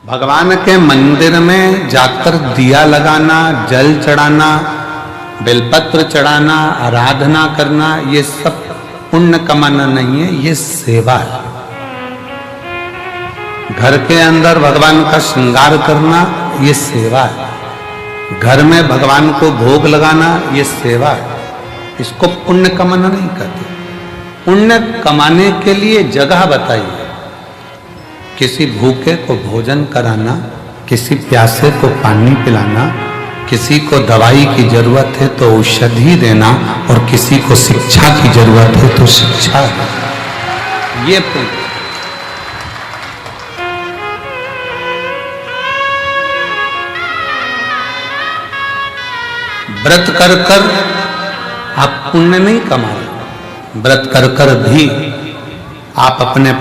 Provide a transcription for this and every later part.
भगवान के मंदिर में जाकर दिया लगाना, जल चढ़ाना, बेलपत्र चढ़ाना, आराधना करना, ये सब पुण्य कमाना नहीं है, ये सेवा है। घर के अंदर भगवान का श्रृंगार करना, ये सेवा है। घर में भगवान को भोग लगाना, ये सेवा है। इसको पुण्य कमाना नहीं कहते। पुण्य कमाने के लिए जगह बताइए। किसी भूखे को भोजन कराना, किसी प्यासे को पानी पिलाना, किसी को दवाई की जरूरत है तो औषधि देना, और किसी को शिक्षा की जरूरत है तो शिक्षा देना, ये पुण्य। व्रत कर कर आप पुण्य नहीं कमा रहे। व्रत कर कर भी आप अपने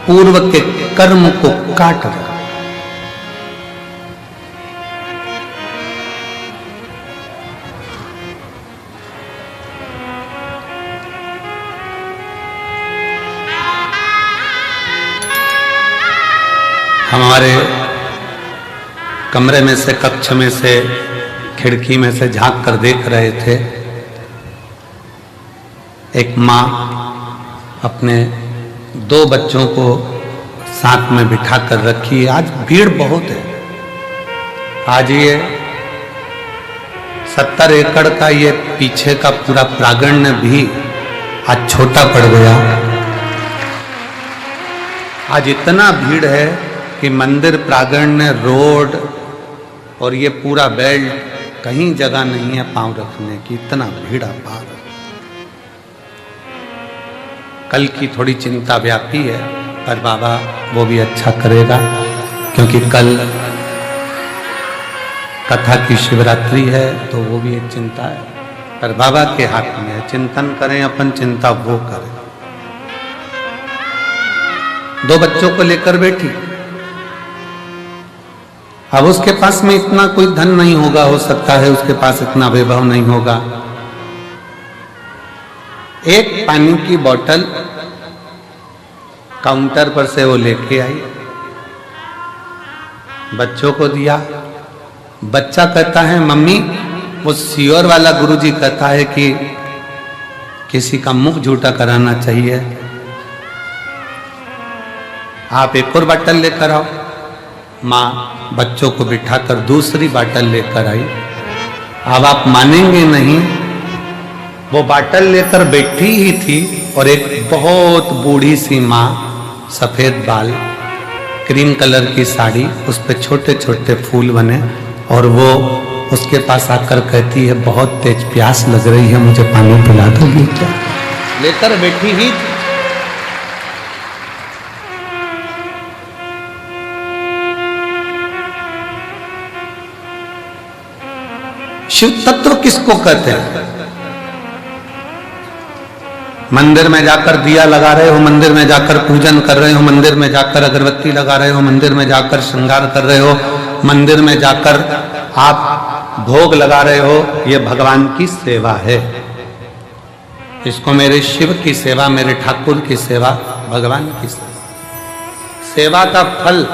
पूर्व के कर्म को काट रहे। हमारे कमरे में से, कक्ष में से, खिड़की में से झांक कर देख रहे थे, एक माँ अपने 2 बच्चों को साथ में बिठा कर रखी है। आज भीड़ बहुत है। आज ये 70 एकड़ का ये पीछे का पूरा प्रांगण भी आज छोटा पड़ गया। आज इतना भीड़ है कि मंदिर प्रांगण, रोड और ये पूरा बेल्ट, कहीं जगह नहीं है पांव रखने की, इतना भीड़ अपार। कल की थोड़ी चिंता व्यापी है, पर बाबा वो भी अच्छा करेगा, क्योंकि कल कथा की शिवरात्रि है, तो वो भी एक चिंता है, पर बाबा के हाथ में है। चिंतन करें अपन, चिंता वो करें। 2 बच्चों को लेकर बैठी। अब उसके पास में इतना कोई धन नहीं होगा, हो सकता है उसके पास इतना वैभव नहीं होगा। एक पानी की बोतल काउंटर पर से वो लेके आई, बच्चों को दिया। बच्चा कहता है, मम्मी, वो सियोर वाला गुरुजी कहता है कि किसी का मुख झूठा कराना चाहिए, आप एक और बोतल लेकर आओ। माँ बच्चों को बिठाकर दूसरी बोतल लेकर आई। अब आप मानेंगे नहीं, वो बोतल लेकर बैठी ही थी और एक बहुत बूढ़ी सी माँ, सफेद बाल, क्रीम कलर की साड़ी, उस पे छोटे छोटे फूल बने, और वो उसके पास आकर कहती है, बहुत तेज प्यास लग रही है, मुझे पानी पिला दोगी क्या? लेकर बैठी ही। शिव तत्व किसको कहते हैं? मंदिर में जाकर दिया लगा रहे हो, मंदिर में जाकर पूजन कर रहे हो, मंदिर में जाकर अगरबत्ती लगा रहे हो, मंदिर में जाकर श्रृंगार कर रहे हो, मंदिर में जाकर आप भोग लगा रहे हो, ये भगवान की सेवा है। इसको मेरे शिव की सेवा, मेरे ठाकुर की सेवा, भगवान की सेवा। सेवा का फल,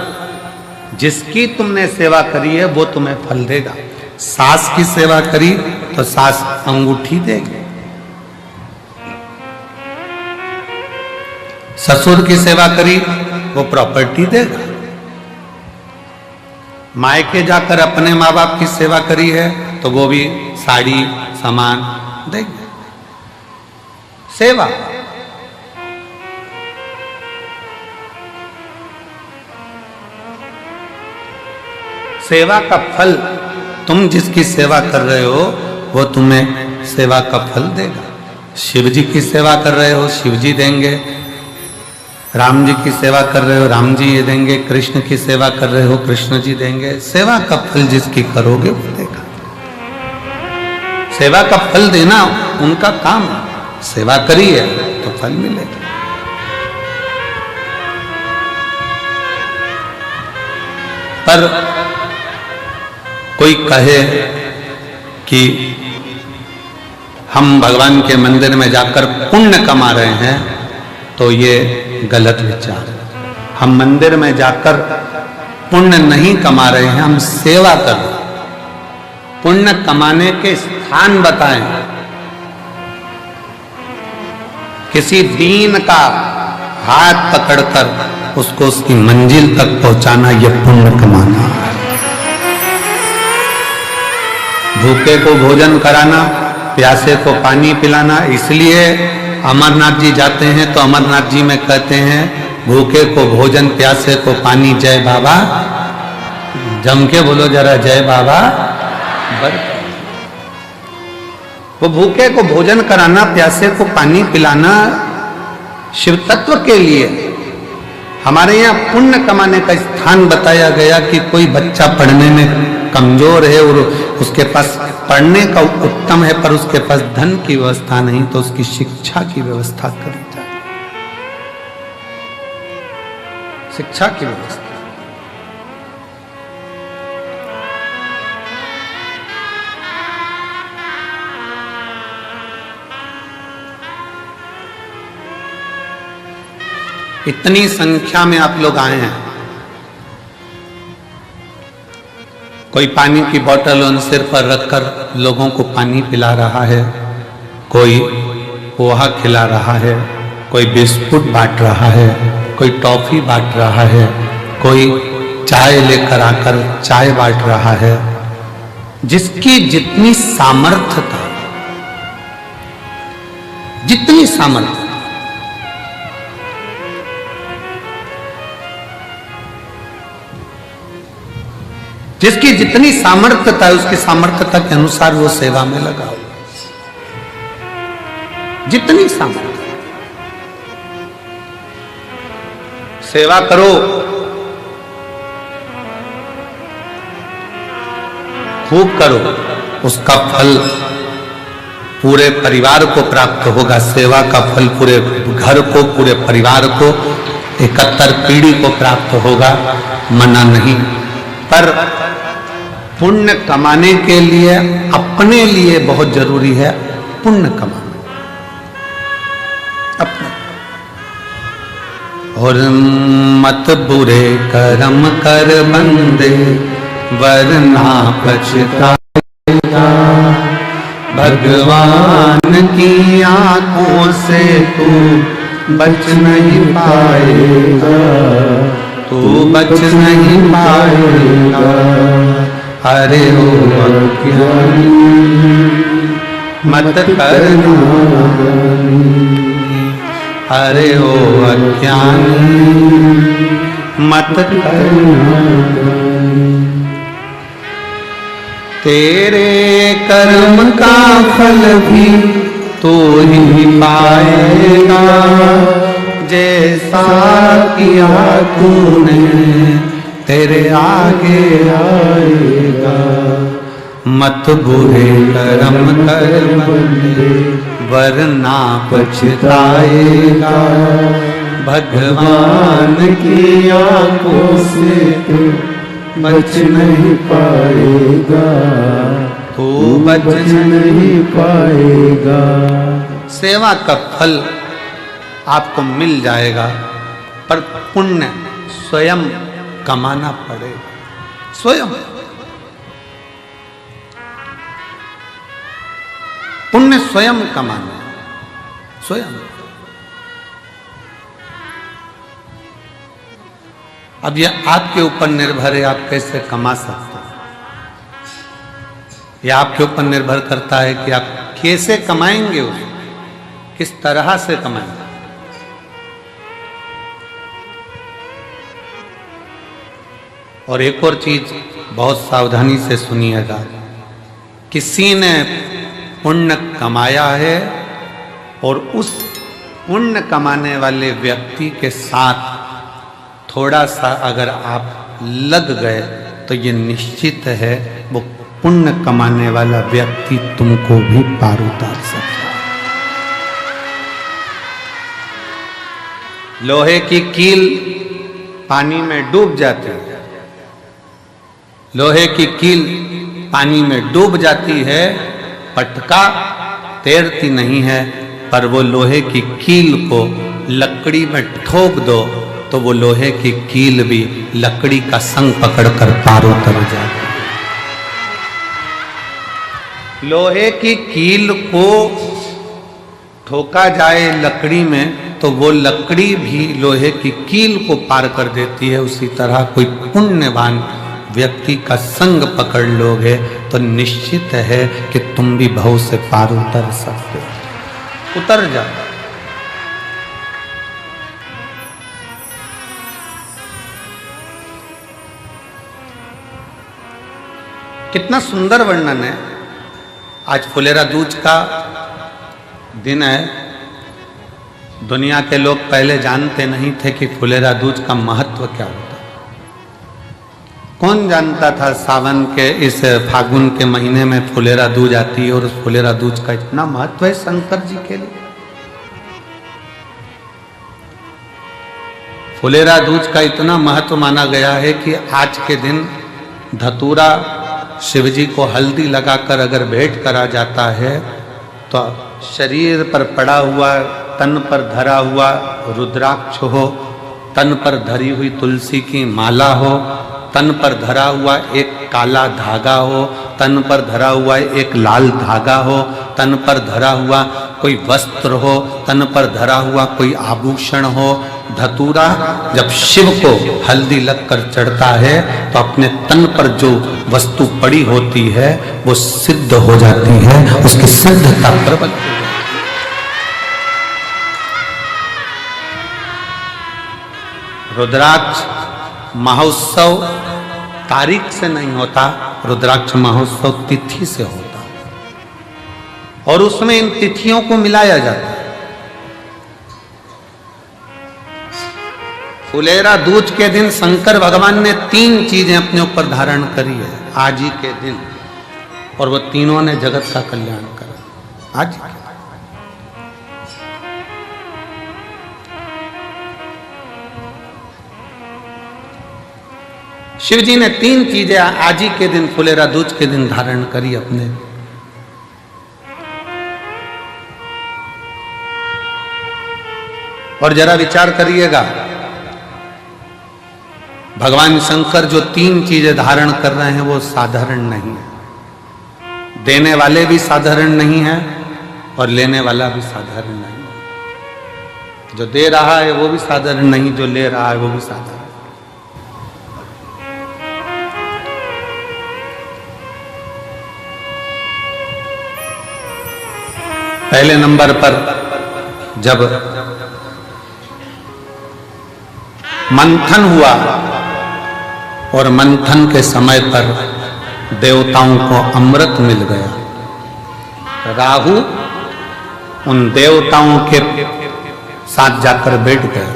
जिसकी तुमने सेवा करी है वो तुम्हें फल देगा। सास की सेवा करी तो सास अंगूठी देगी, ससुर की सेवा करी वो प्रॉपर्टी देगा, मायके जाकर अपने माँ बाप की सेवा करी है तो वो भी साड़ी सामान देंगे। सेवा। सेवा का फल, तुम जिसकी सेवा कर रहे हो वो तुम्हें सेवा का फल देगा। शिव जी की सेवा कर रहे हो, शिव जी देंगे। राम जी की सेवा कर रहे हो, राम जी ये देंगे। कृष्ण की सेवा कर रहे हो, कृष्ण जी देंगे। सेवा का फल जिसकी करोगे वो देगा। सेवा का फल देना उनका काम है। सेवा करी है तो फल मिलेगा। पर कोई कहे कि हम भगवान के मंदिर में जाकर पुण्य कमा रहे हैं तो ये गलत विचार है। हम मंदिर में जाकर पुण्य नहीं कमा रहे हैं, हम सेवा कर रहे हैं। पुण्य कमाने के स्थान बताएं। किसी दीन का हाथ पकड़कर उसको उसकी मंजिल तक पहुंचाना, यह पुण्य कमाना है। भूखे को भोजन कराना, प्यासे को पानी पिलाना। इसलिए अमरनाथ जी जाते हैं तो अमरनाथ जी में कहते हैं, भूखे को भोजन, प्यासे को पानी, जय बाबा। जम के बोलो जरा, जय बाबा। वो भूखे को भोजन कराना, प्यासे को पानी पिलाना शिव तत्व के लिए। हमारे यहाँ पुण्य कमाने का स्थान बताया गया कि कोई बच्चा पढ़ने में कमजोर है और उसके पास पढ़ने का उत्तम है, पर उसके पास धन की व्यवस्था नहीं, तो उसकी शिक्षा की व्यवस्था करी जाए। शिक्षा की व्यवस्था। इतनी संख्या में आप लोग आए हैं। कोई पानी की बोतल उन सिर पर रखकर लोगों को पानी पिला रहा है, कोई पोहा खिला रहा है, कोई बिस्कुट बांट रहा है, कोई टॉफी बांट रहा है, कोई चाय लेकर आकर चाय बांट रहा है। जिसकी जितनी सामर्थ्यता, जितनी सामर्थ्य, जिसकी जितनी सामर्थ्यता है, उसकी सामर्थ्यता के अनुसार वो सेवा में लगा हो। जितनी सामर्थ्य, सेवा करो, खूब करो, उसका फल पूरे परिवार को प्राप्त होगा। सेवा का फल पूरे घर को, पूरे परिवार को, 71 पीढ़ी को प्राप्त होगा, मना नहीं। पर पुण्य कमाने के लिए अपने लिए बहुत जरूरी है पुण्य कमाना अपना। और मत बुरे कर्म कर बंदे, वरना पछताएगा। भगवान की आंखों से तू बच नहीं पाएगा, तू बच नहीं पाएगा। अरे ओ अज्ञानी मत करना, अरे ओ अज्ञानी मत करना। तेरे कर्म का फल भी तू ही पाएगा, जैसा किया तूने तेरे आगे आएगा। मत बुरे कर्म कर बंदे, वरना पछताएगा। भगवान की आंखों से तू बच नहीं पाएगा, तू बच नहीं पाएगा। सेवा का फल आपको मिल जाएगा, पर पुण्य स्वयं कमाना पड़ेगा। स्वयं पुण्य स्वयं कमाना, स्वयं। अब यह आपके ऊपर निर्भर है, आप कैसे कमा सकते हैं। यह आपके ऊपर निर्भर करता है कि आप कैसे कमाएंगे, उसको किस तरह से कमाएंगे। और एक और चीज बहुत सावधानी से सुनिएगा, किसी ने पुण्य कमाया है और उस पुण्य कमाने वाले व्यक्ति के साथ थोड़ा सा अगर आप लग गए तो ये निश्चित है वो पुण्य कमाने वाला व्यक्ति तुमको भी पार उतार सकता है। लोहे की कील पानी में डूब जाती है, लोहे की कील पानी में डूब जाती है, पटका तैरती नहीं है, पर वो लोहे की कील को लकड़ी में ठोक दो तो वो लोहे की कील भी लकड़ी का संग पकड़कर पार उतर जाती। लोहे की कील को ठोका जाए लकड़ी में तो वो लकड़ी भी लोहे की कील को पार कर देती है। उसी तरह कोई पुण्यवान व्यक्ति का संग पकड़ लोगे तो निश्चित है कि तुम भी भव से पार उतर सकते हो। उतर जाओ। कितना सुंदर वर्णन है। आज फुलेरा दूज का दिन है। दुनिया के लोग पहले जानते नहीं थे कि फुलेरा दूज का महत्व क्या होता। कौन जानता था सावन के इस फागुन के महीने में फुलेरा दूज आती है और उस फुलेरा दूज का इतना महत्व है शंकर जी के लिए। फुलेरा दूज का इतना महत्व माना गया है कि आज के दिन धतूरा शिव जी को हल्दी लगाकर अगर भेंट करा जाता है तो शरीर पर पड़ा हुआ, तन पर धरा हुआ रुद्राक्ष हो, तन पर धरी हुई तुलसी की माला हो, तन पर धरा हुआ एक काला धागा हो, तन पर धरा हुआ एक लाल धागा हो, तन पर धरा हुआ कोई वस्त्र हो, तन पर धरा हुआ कोई आभूषण हो। धतूरा जब शिव को हल्दी लगकर चढ़ता है तो अपने तन पर जो वस्तु पड़ी होती है वो सिद्ध हो जाती है, उसकी सिद्धता प्रबल हो जाती है। रुद्राक्ष महोत्सव तारीख से नहीं होता, रुद्राक्ष महोत्सव तिथि से होता और उसमें इन तिथियों को मिलाया जाता है। फुलेरा दूज के दिन शंकर भगवान ने 3 चीजें अपने ऊपर धारण करी है आज ही के दिन, और वो तीनों ने जगत का कल्याण करा आज ही के। शिव जी ने 3 चीजें आज ही के दिन फुलेरा दूज के दिन धारण करी अपने। और जरा विचार करिएगा, भगवान शंकर जो 3 चीजें धारण कर रहे हैं वो साधारण नहीं है। देने वाले भी साधारण नहीं है और लेने वाला भी साधारण नहीं है। जो दे रहा है वो भी साधारण नहीं, जो ले रहा है वो भी साधारण। पहले नंबर पर जब मंथन हुआ और मंथन के समय पर देवताओं को अमृत मिल गया, राहु उन देवताओं के साथ जाकर बैठ गए।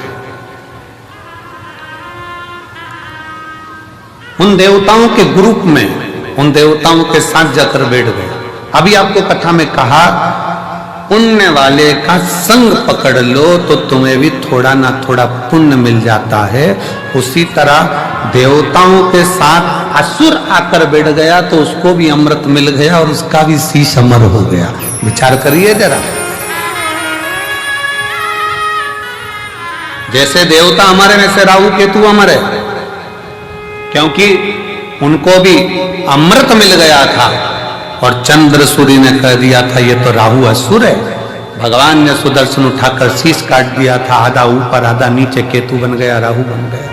उन देवताओं के ग्रुप में, उन देवताओं के साथ जाकर बैठ गए। अभी आपको कथा में कहा पुण्य वाले का संग पकड़ लो तो तुम्हें भी थोड़ा ना थोड़ा पुण्य मिल जाता है। उसी तरह देवताओं के साथ असुर आकर बैठ गया तो उसको भी अमृत मिल गया और उसका भी शीश अमर हो गया। विचार करिए जरा। जैसे देवता अमर है वैसे राहु केतु अमर है, क्योंकि उनको भी अमृत मिल गया था और चंद्र सूर्य ने कह दिया था ये तो राहु असुर है। भगवान ने सुदर्शन उठाकर शीश काट दिया था, आधा ऊपर आधा नीचे, केतु बन गया, राहु बन गया,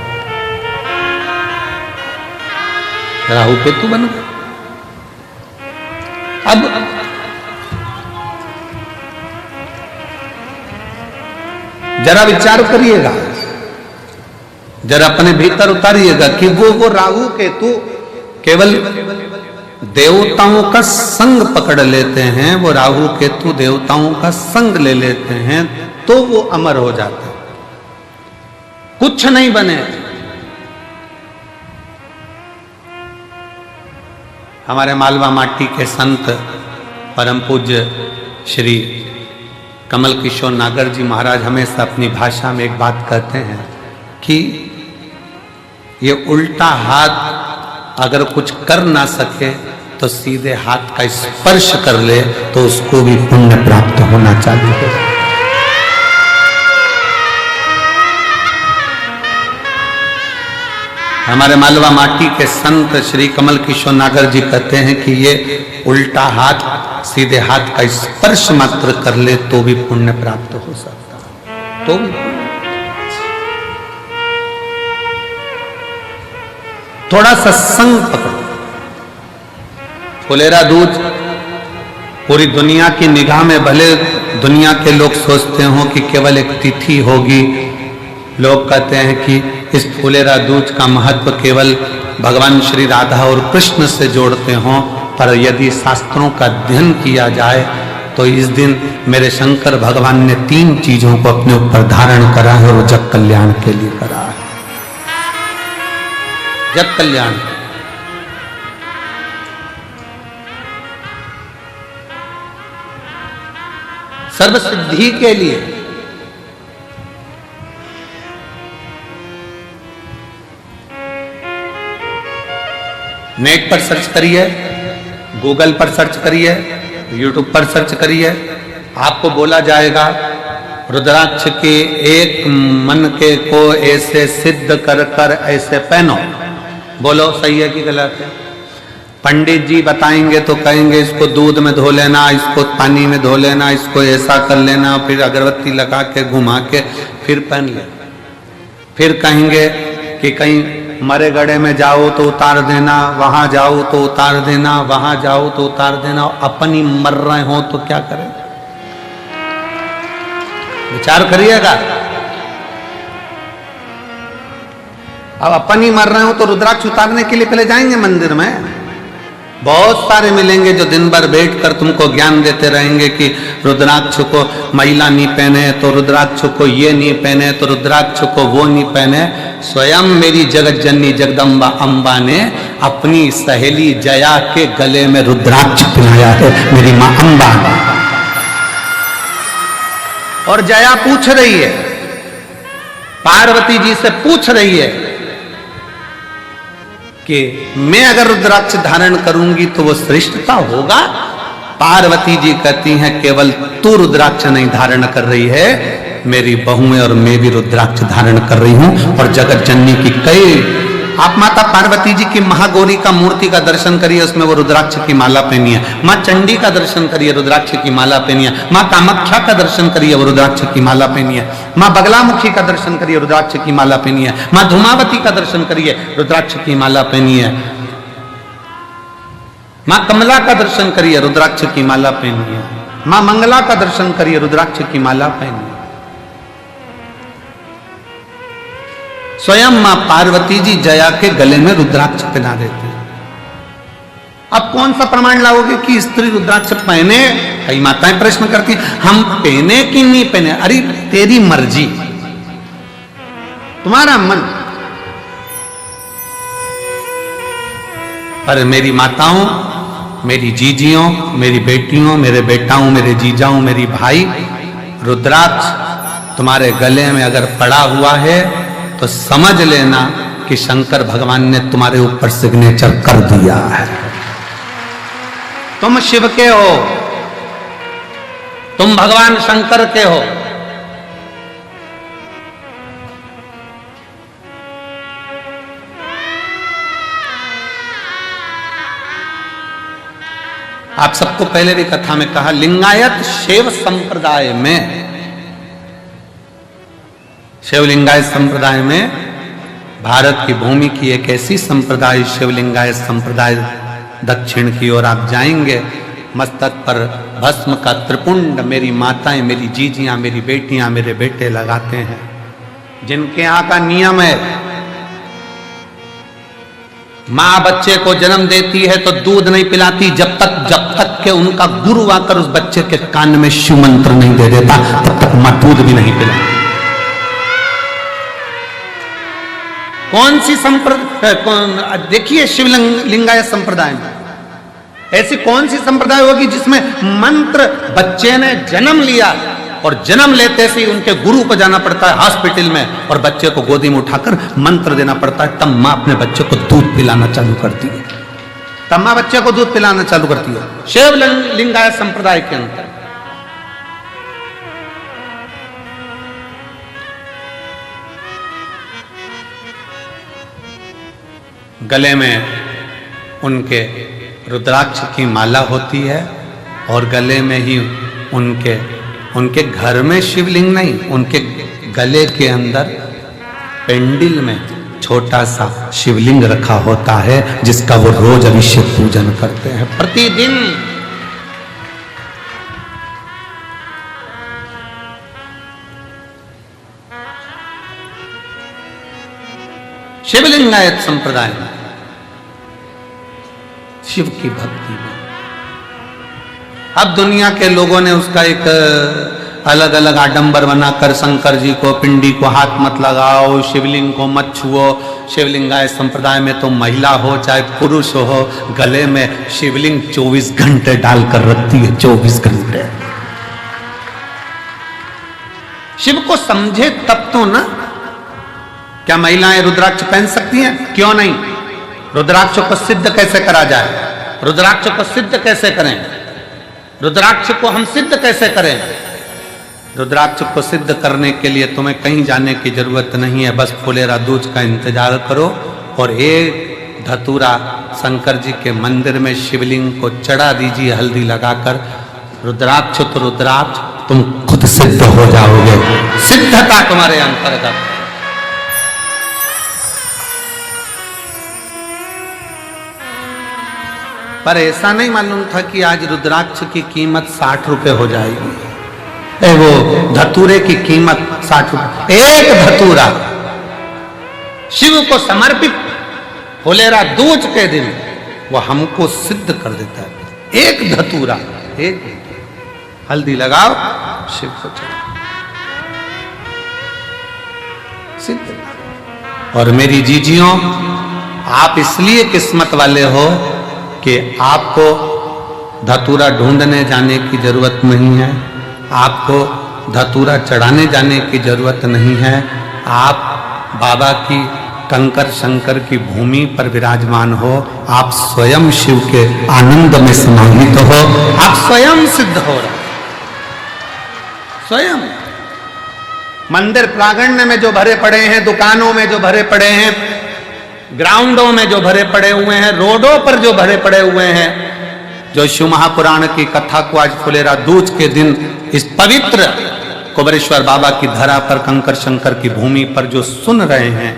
राहु केतु बन गया। अब जरा विचार करिएगा, जरा अपने भीतर उतारिएगा कि वो राहु केतु केवल देवताओं का संग पकड़ लेते हैं, वो राहु केतु देवताओं का संग ले लेते हैं तो वो अमर हो जाते हैं, कुछ नहीं बने। हमारे मालवा माटी के संत परम पूज्य श्री कमल किशोर नागर जी महाराज हमेशा अपनी भाषा में एक बात कहते हैं कि ये उल्टा हाथ अगर कुछ कर ना सके तो सीधे हाथ का स्पर्श कर ले तो उसको भी पुण्य प्राप्त होना चाहिए। हमारे मालवा माटी के संत श्री कमल किशोर नागर जी कहते हैं कि ये उल्टा हाथ सीधे हाथ का स्पर्श मात्र कर ले तो भी पुण्य प्राप्त हो सकता है, तो भी थोड़ा सत्संग पकड़ो। फुलेरा दूज पूरी दुनिया की निगाह में, भले दुनिया के लोग सोचते हो कि केवल एक तिथि होगी, लोग कहते हैं कि इस फुलेरा दूज का महत्व केवल भगवान श्री राधा और कृष्ण से जोड़ते हों, पर यदि शास्त्रों का अध्ययन किया जाए तो इस दिन मेरे शंकर भगवान ने 3 चीजों को अपने ऊपर धारण करा है और जग कल्याण के लिए करा है। जग कल्याण, सर्व सिद्धि के लिए। नेट पर सर्च करिए, गूगल पर सर्च करिए, यूट्यूब पर सर्च करिए, आपको बोला जाएगा रुद्राक्ष के एक मन के को ऐसे सिद्ध कर कर ऐसे पहनो। बोलो सही है कि गलत है? पंडित जी बताएंगे तो कहेंगे इसको दूध में धो लेना, इसको पानी में धो लेना, इसको ऐसा कर लेना, फिर अगरबत्ती लगा के घुमा के फिर पहन ले। फिर कहेंगे कि कहीं मरे गड़े में जाओ तो उतार देना, वहां जाओ तो उतार देना, वहां जाओ तो उतार देना। अपनी मर रहे हो तो क्या करें? विचार करिएगा। अब अपन ही मर रहे हो तो रुद्राक्ष उतारने के लिए पहले जाएंगे मंदिर में। बहुत सारे मिलेंगे जो दिन भर बैठकर तुमको ज्ञान देते रहेंगे कि रुद्राक्ष को महिला नहीं पहने तो रुद्राक्ष को ये नहीं पहने तो रुद्राक्ष को वो नहीं पहने। स्वयं मेरी जगत जननी जगदम्बा अम्बा ने अपनी सहेली जया के गले में रुद्राक्ष पहनाया है, मेरी मां अम्बा। और जया पूछ रही है, पार्वती जी से पूछ रही है कि मैं अगर रुद्राक्ष धारण करूंगी तो वो श्रेष्ठता होगा? पार्वती जी कहती हैं केवल तू रुद्राक्ष नहीं धारण कर रही है, मेरी बहुएं और मैं भी रुद्राक्ष धारण कर रही हूं। और जगत जननी की कई, आप माता पार्वती जी की महागौरी का मूर्ति का दर्शन करिए, उसमें वो रुद्राक्ष की माला पहनी है। माँ चंडी का दर्शन करिए, रुद्राक्ष की माला पहनी है। माँ कामाख्या का दर्शन करिए, वो रुद्राक्ष की माला पहनी है। माँ बगलामुखी का दर्शन करिए, रुद्राक्ष की माला पहनी है। माँ धूमावती का दर्शन करिए, रुद्राक्ष की माला पहनी है। माँ कमला का दर्शन करिए, रुद्राक्ष की माला पहनी है। माँ मंगला का दर्शन करिए, रुद्राक्ष की माला पहनी है। स्वयं मां पार्वती जी जया के गले में रुद्राक्ष पहना देते हैं। अब कौन सा प्रमाण लाओगे कि स्त्री रुद्राक्ष पहने? कई माताएं प्रश्न करती हैं, हम पहने कि नहीं पहने? अरे तेरी मर्जी, तुम्हारा मन। पर मेरी माताओं, मेरी जीजियों, मेरी बेटियों, मेरे बेटाओं, मेरे जीजाओं, मेरी भाई, रुद्राक्ष तुम्हारे गले में अगर पड़ा हुआ है तो समझ लेना कि शंकर भगवान ने तुम्हारे ऊपर सिग्नेचर कर दिया है। तुम शिव के हो, तुम भगवान शंकर के हो। आप सबको पहले भी कथा में कहा, लिंगायत शैव संप्रदाय में, शिवलिंगायत संप्रदाय में, भारत की भूमि की एक ऐसी संप्रदाय शिवलिंगायत संप्रदाय, दक्षिण की ओर आप जाएंगे, मस्तक पर भस्म का त्रिपुंड मेरी माताएं, मेरी जीजियां, मेरी बेटियां, मेरे बेटे लगाते हैं। जिनके यहाँ का नियम है, मां बच्चे को जन्म देती है तो दूध नहीं पिलाती जब तक के उनका गुरु आकर उस बच्चे के कान में शिव मंत्र नहीं दे देता, तब तक मां दूध भी नहीं पिलाती। कौन सी संप्रदाय? देखिए शिवलिंगायत संप्रदाय में ऐसी कौन सी संप्रदाय होगी जिसमें मंत्र, बच्चे ने जन्म लिया और जन्म लेते से उनके गुरु को जाना पड़ता है हॉस्पिटल में और बच्चे को गोदी में उठाकर मंत्र देना पड़ता है, तब मां अपने बच्चे को दूध पिलाना चालू करती है, तब मां बच्चे को दूध पिलाना चालू करती है। शिवलिंगायत संप्रदाय के अंदर गले में उनके रुद्राक्ष की माला होती है और गले में ही उनके घर में शिवलिंग नहीं, उनके गले के अंदर पेंडिल में छोटा सा शिवलिंग रखा होता है जिसका वो रोज अभिषेक पूजन करते हैं प्रतिदिन। शिवलिंगायत संप्रदाय में शिव की भक्ति में अब दुनिया के लोगों ने उसका एक अलग अलग आडंबर बनाकर शंकर जी को पिंडी को हाथ मत लगाओ, शिवलिंग को मत छुओ। शिवलिंगायत संप्रदाय में तो महिला हो चाहे पुरुष हो, गले में शिवलिंग 24 घंटे डालकर रखती है, 24 घंटे। शिव को समझे तब तो ना। क्या महिलाएं रुद्राक्ष पहन सकती हैं? क्यों नहीं? रुद्राक्ष को सिद्ध कैसे करा जाए? रुद्राक्ष को सिद्ध कैसे करें? रुद्राक्ष को हम सिद्ध कैसे करें? रुद्राक्ष को सिद्ध करने के लिए तुम्हें कहीं जाने की जरूरत नहीं है, बस फुलेरा दूज का इंतजार करो और एक धतूरा शंकर जी के मंदिर में शिवलिंग को चढ़ा दीजिए हल्दी लगाकर। रुद्राक्ष तो रुद्राक्ष, तुम खुद सिद्ध हो जाओगे, सिद्धता तुम्हारे अंतर्गत। पर ऐसा नहीं मालूम था कि आज रुद्राक्ष की कीमत 60 रुपए हो जाएगी। वो धतूरे की कीमत 60 रुपए, एक धतूरा शिव को समर्पित फुलेरा दूज के दिन वो हमको सिद्ध कर देता है। एक धतूरा, एक हल्दी लगाओ, शिव को चढ़ाओ, सिद्ध। और मेरी जीजियों, आप इसलिए किस्मत वाले हो कि आपको धतूरा ढूंढने जाने की जरूरत नहीं है, आपको धतूरा चढ़ाने जाने की जरूरत नहीं है। आप बाबा की कंकर शंकर की भूमि पर विराजमान हो, आप स्वयं शिव के आनंद में समाहित हो, आप स्वयं सिद्ध हो रहे, स्वयं। मंदिर प्रांगण में जो भरे पड़े हैं, दुकानों में जो भरे पड़े हैं, ग्राउंडों में जो भरे पड़े हुए हैं, रोडों पर जो भरे पड़े हुए हैं, जो शिव महापुराण की कथा को आज फुलेरा दूज के दिन इस पवित्र कुबेरेश्वर बाबा की धरा पर कंकर शंकर की भूमि पर जो सुन रहे हैं,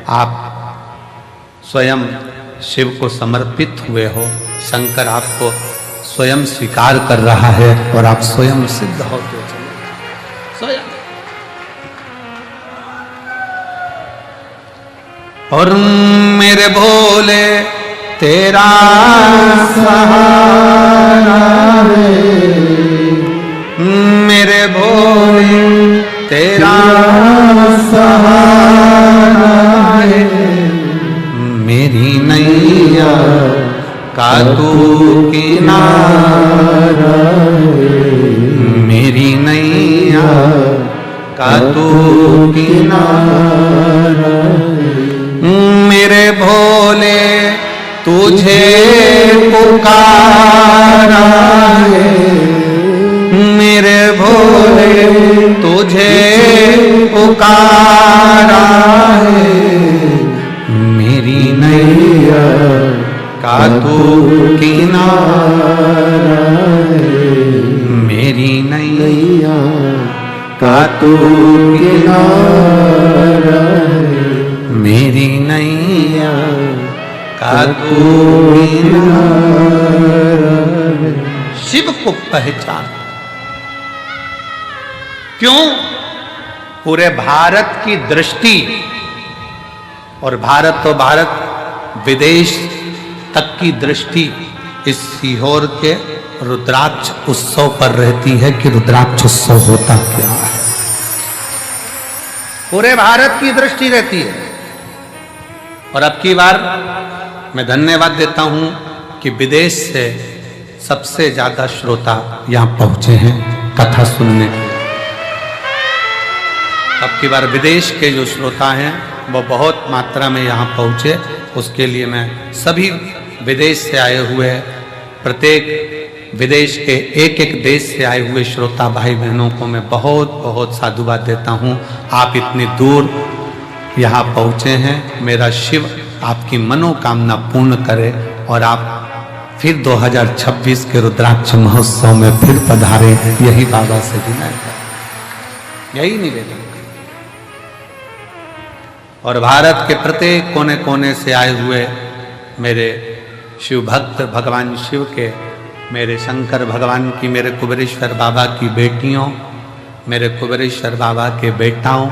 आप स्वयं शिव को समर्पित हुए हो। शंकर आपको स्वयं स्वीकार कर रहा है और आप स्वयं सिद्ध होते चले, स्वयं। और मेरे भोले तेरा सहारा है, मेरे भोले तेरा सहारा है, मेरी नैया का तू किनारा है, मेरी नैया का तू किनारा है। मेरे भोले तुझे पुकारा है, मेरे भोले तुझे पुकारा है, मेरी नैया का तू किनारा है, मेरी नैया का तू किनारा है, मेरी नैया का तू किनारा है। शिव को पहचान। क्यों? पूरे भारत की दृष्टि, और भारत तो भारत, विदेश तक की दृष्टि इस सीहोर के रुद्राक्ष उत्सव पर रहती है कि रुद्राक्ष उत्सव होता क्या है। पूरे भारत की दृष्टि रहती है। और अब की बार मैं धन्यवाद देता हूं कि विदेश से सबसे ज्यादा श्रोता यहां पहुंचे हैं कथा सुनने। अब की बार विदेश के जो श्रोता हैं वो बहुत मात्रा में यहां पहुंचे, उसके लिए मैं सभी विदेश से आए हुए, प्रत्येक विदेश के एक एक देश से आए हुए श्रोता भाई बहनों को मैं बहुत बहुत साधुवाद देता हूं। आप इतनी दूर यहाँ पहुँचे हैं, मेरा शिव आपकी आपकी मनोकामना पूर्ण करे और आप फिर 2026 के रुद्राक्ष महोत्सव में फिर पधारे। यही बाबा से विनय है, यही निवेदन। और भारत के प्रत्येक कोने कोने से आए हुए मेरे शिव भक्त, भगवान शिव के, मेरे शंकर भगवान की, मेरे कुबेरेश्वर बाबा की बेटियों, मेरे कुबेरेश्वर बाबा के बेटाओं,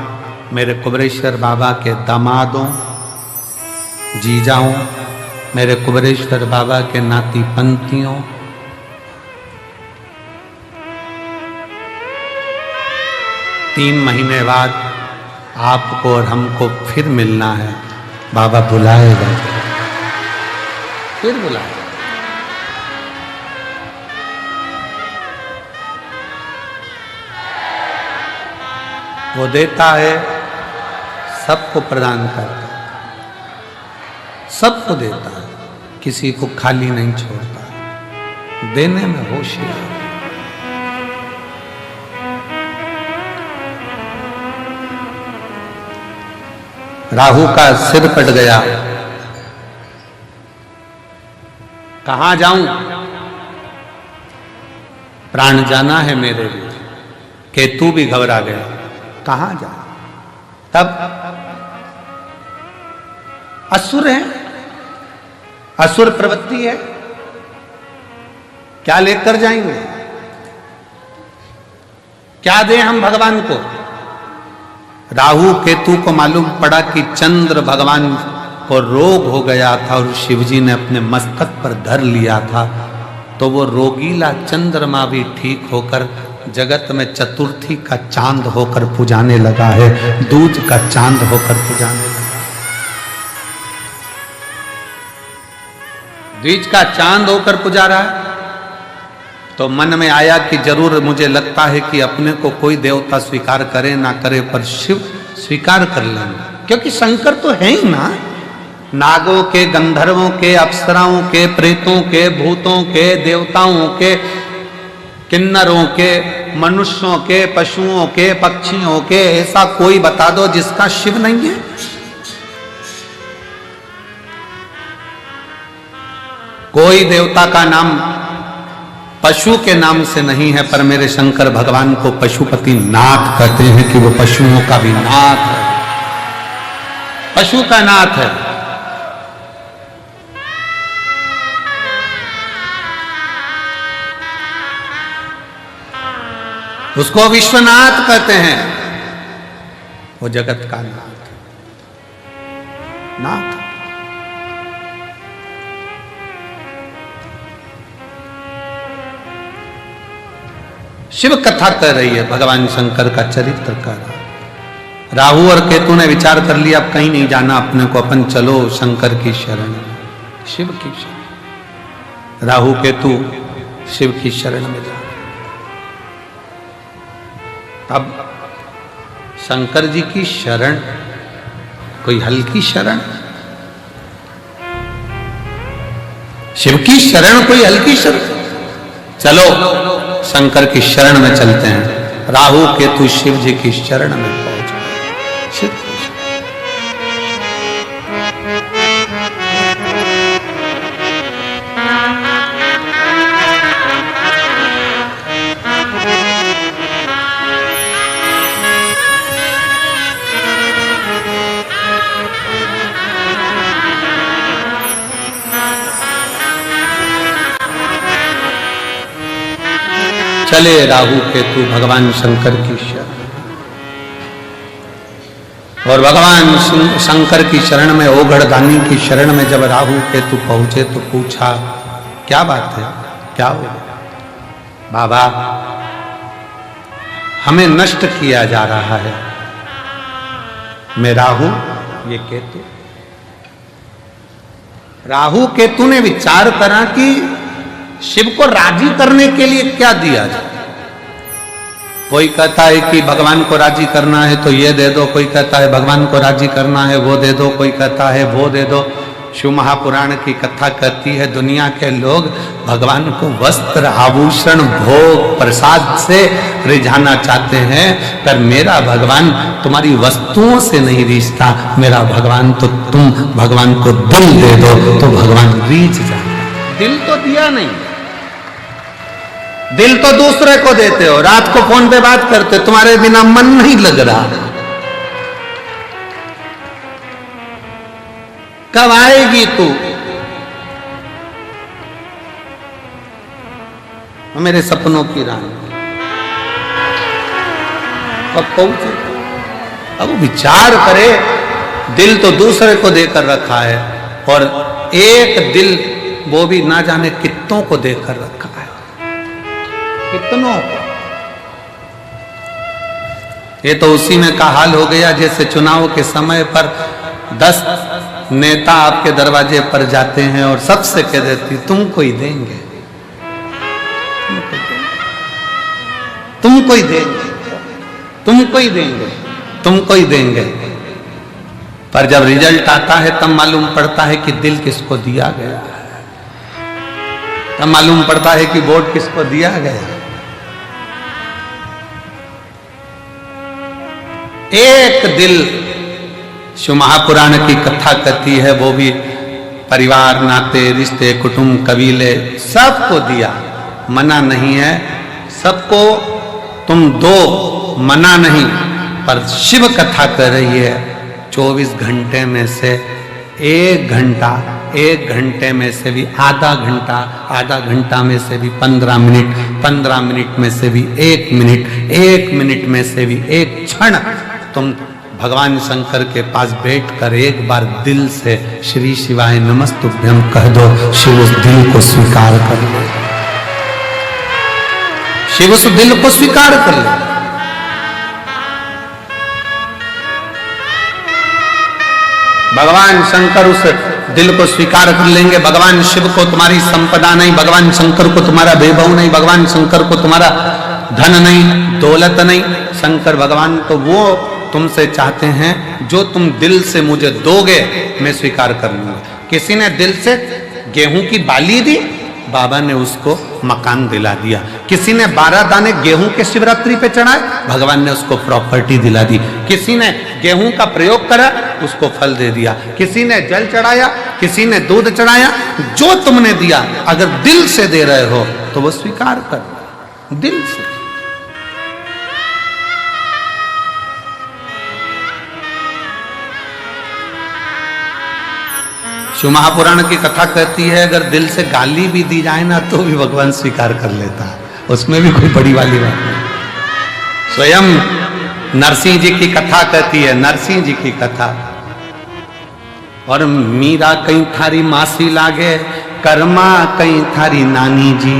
मेरे कुबेरेश्वर बाबा के दामादों, जीजाओं, मेरे कुबेरेश्वर बाबा के नाती पंथियों, तीन महीने बाद आपको और हमको फिर मिलना है। बाबा बुलाएगा, फिर बुलाएगा। वो देता है, सबको प्रदान करता है, सबको देता है, किसी को खाली नहीं छोड़ता, देने में होशियार। राहु का सिर कट गया, कहां जाऊं, प्राण जाना है मेरे लिए। केतु भी घबरा गया, कहां जाऊं। तब असुर है, असुर प्रवृत्ति है, क्या लेकर जाएंगे, क्या दें हम भगवान को। राहु केतु को मालूम पड़ा कि चंद्र भगवान को रोग हो गया था और शिवजी ने अपने मस्तक पर धर लिया था, तो वो रोगीला चंद्रमा भी ठीक होकर जगत में चतुर्थी का चांद होकर पुजाने लगा है, दूज का चांद होकर पुजाने लगा। द्विज का चांद होकर पुजा रहा है। तो मन में आया कि जरूर मुझे लगता है कि अपने को कोई देवता स्वीकार करे ना करे, पर शिव स्वीकार कर लेंगे, क्योंकि शंकर तो है ही ना। नागों के, गंधर्वों के, अप्सराओं के, प्रेतों के, भूतों के, देवताओं के, किन्नरों के, मनुष्यों के, पशुओं के, पक्षियों के, ऐसा कोई बता दो जिसका शिव नहीं है। कोई देवता का नाम पशु के नाम से नहीं है, पर मेरे शंकर भगवान को पशुपति नाथ कहते हैं कि वो पशुओं का भी नाथ है, पशु का नाथ है। उसको विश्वनाथ कहते हैं, वो जगत का नाथ, नाथ। शिव कथा कर रही है, भगवान शंकर का चरित्र कर रहा है। राहु और केतु ने विचार कर लिया अब कहीं नहीं जाना अपने को, अपन चलो शंकर की शरण, शिव की शरण। राहु केतु शिव की शरण में जा। तब शंकर जी की शरण कोई हल्की शरण, शिव की शरण कोई हल्की शरण। चलो शंकर की शरण में चलते हैं। राहु केतु शिव जी की शरण में पहुंच गए। शिव की चले राहु केतु भगवान शंकर की शरण। और भगवान शंकर की शरण में, ओघड़दानी की शरण में जब राहु केतु पहुंचे तो पूछा क्या बात है, क्या हो बाबा, हमें नष्ट किया जा रहा है। मैं राहु, ये केतु। राहु केतु ने विचार करा कि शिव को राजी करने के लिए क्या दिया जाए। कोई कहता है कि भगवान को राजी करना है तो ये दे दो, कोई कहता है भगवान को राजी करना है वो दे दो, कोई कहता है वो दे दो, शिव महापुराण की कथा कहती है दुनिया के लोग भगवान को वस्त्र आभूषण भोग प्रसाद से रिझाना चाहते हैं, पर मेरा भगवान तुम्हारी वस्तुओं से नहीं रिझता, मेरा भगवान तो तुम भगवान को दिल दे दो तो भगवान रिझ जाता। दिल तो दिया नहीं, दिल तो दूसरे को देते हो, रात को फोन पे बात करते, तुम्हारे बिना मन नहीं लग रहा, कब आएगी तू? मेरे सपनों की रानी कब पहुंचे? अब विचार करे, दिल तो दूसरे को देकर रखा है और एक दिल वो भी ना जाने कितनों को देकर रखा है, कितनों को। ये तो उसी में का हाल हो गया जैसे चुनाव के समय पर 10 नेता आपके दरवाजे पर जाते हैं और सबसे कह देती तुमको ही देंगे, तुमको ही देंगे, तुमको ही देंगे, तुमको ही देंगे। पर जब रिजल्ट आता है तब मालूम पड़ता है कि दिल किसको दिया गया है, तब मालूम पड़ता है कि वोट किसको दिया गया। एक दिल शिव महापुराण की कथा कहती है, वो भी परिवार नाते रिश्ते कुटुंब कबीले सबको दिया, मना नहीं है सबको तुम दो, मना नहीं। पर शिव कथा कर रही है 24 घंटे में से 1 घंटा, 1 घंटे में से भी आधा घंटा, आधा घंटा में से भी 15 मिनट, 15 मिनट में से भी 1 मिनट, 1 मिनट में से भी 1 क्षण तुम भगवान शंकर के पास बैठकर एक बार दिल से श्री शिवाय नमस्तुभ्यं कह दो, शिव उस दिल को स्वीकार कर ले, शिव उस दिल को स्वीकार कर ले। भगवान शंकर उस दिल को स्वीकार कर लेंगे। भगवान शिव को तुम्हारी संपदा नहीं, भगवान शंकर को तुम्हारा वैभव नहीं, भगवान शंकर को तुम्हारा धन नहीं, दौलत नहीं, शंकर भगवान तो वो तुमसे चाहते हैं जो तुम दिल से मुझे दोगे मैं स्वीकार कर लूंगा। किसी ने दिल से गेहूं की बाली दी, बाबा ने उसको मकान दिला दिया। किसी ने 12 दाने गेहूं के शिवरात्रि पे चढ़ाए, भगवान ने उसको प्रॉपर्टी दिला दी। किसी ने गेहूं का प्रयोग करा, उसको फल दे दिया। किसी ने जल चढ़ाया, किसी ने दूध चढ़ाया। जो तुमने दिया अगर दिल से दे रहे हो तो वो स्वीकार कर, दिल से। शिव महापुराण की कथा कहती है अगर दिल से गाली भी दी जाए ना तो भी भगवान स्वीकार कर लेता है, उसमें भी कोई बड़ी वाली बात नहीं। स्वयं नरसिंह जी की कथा कहती है, नरसिंह जी की कथा, और मीरा कहीं थारी मासी लागे, कर्मा कहीं थारी नानी जी,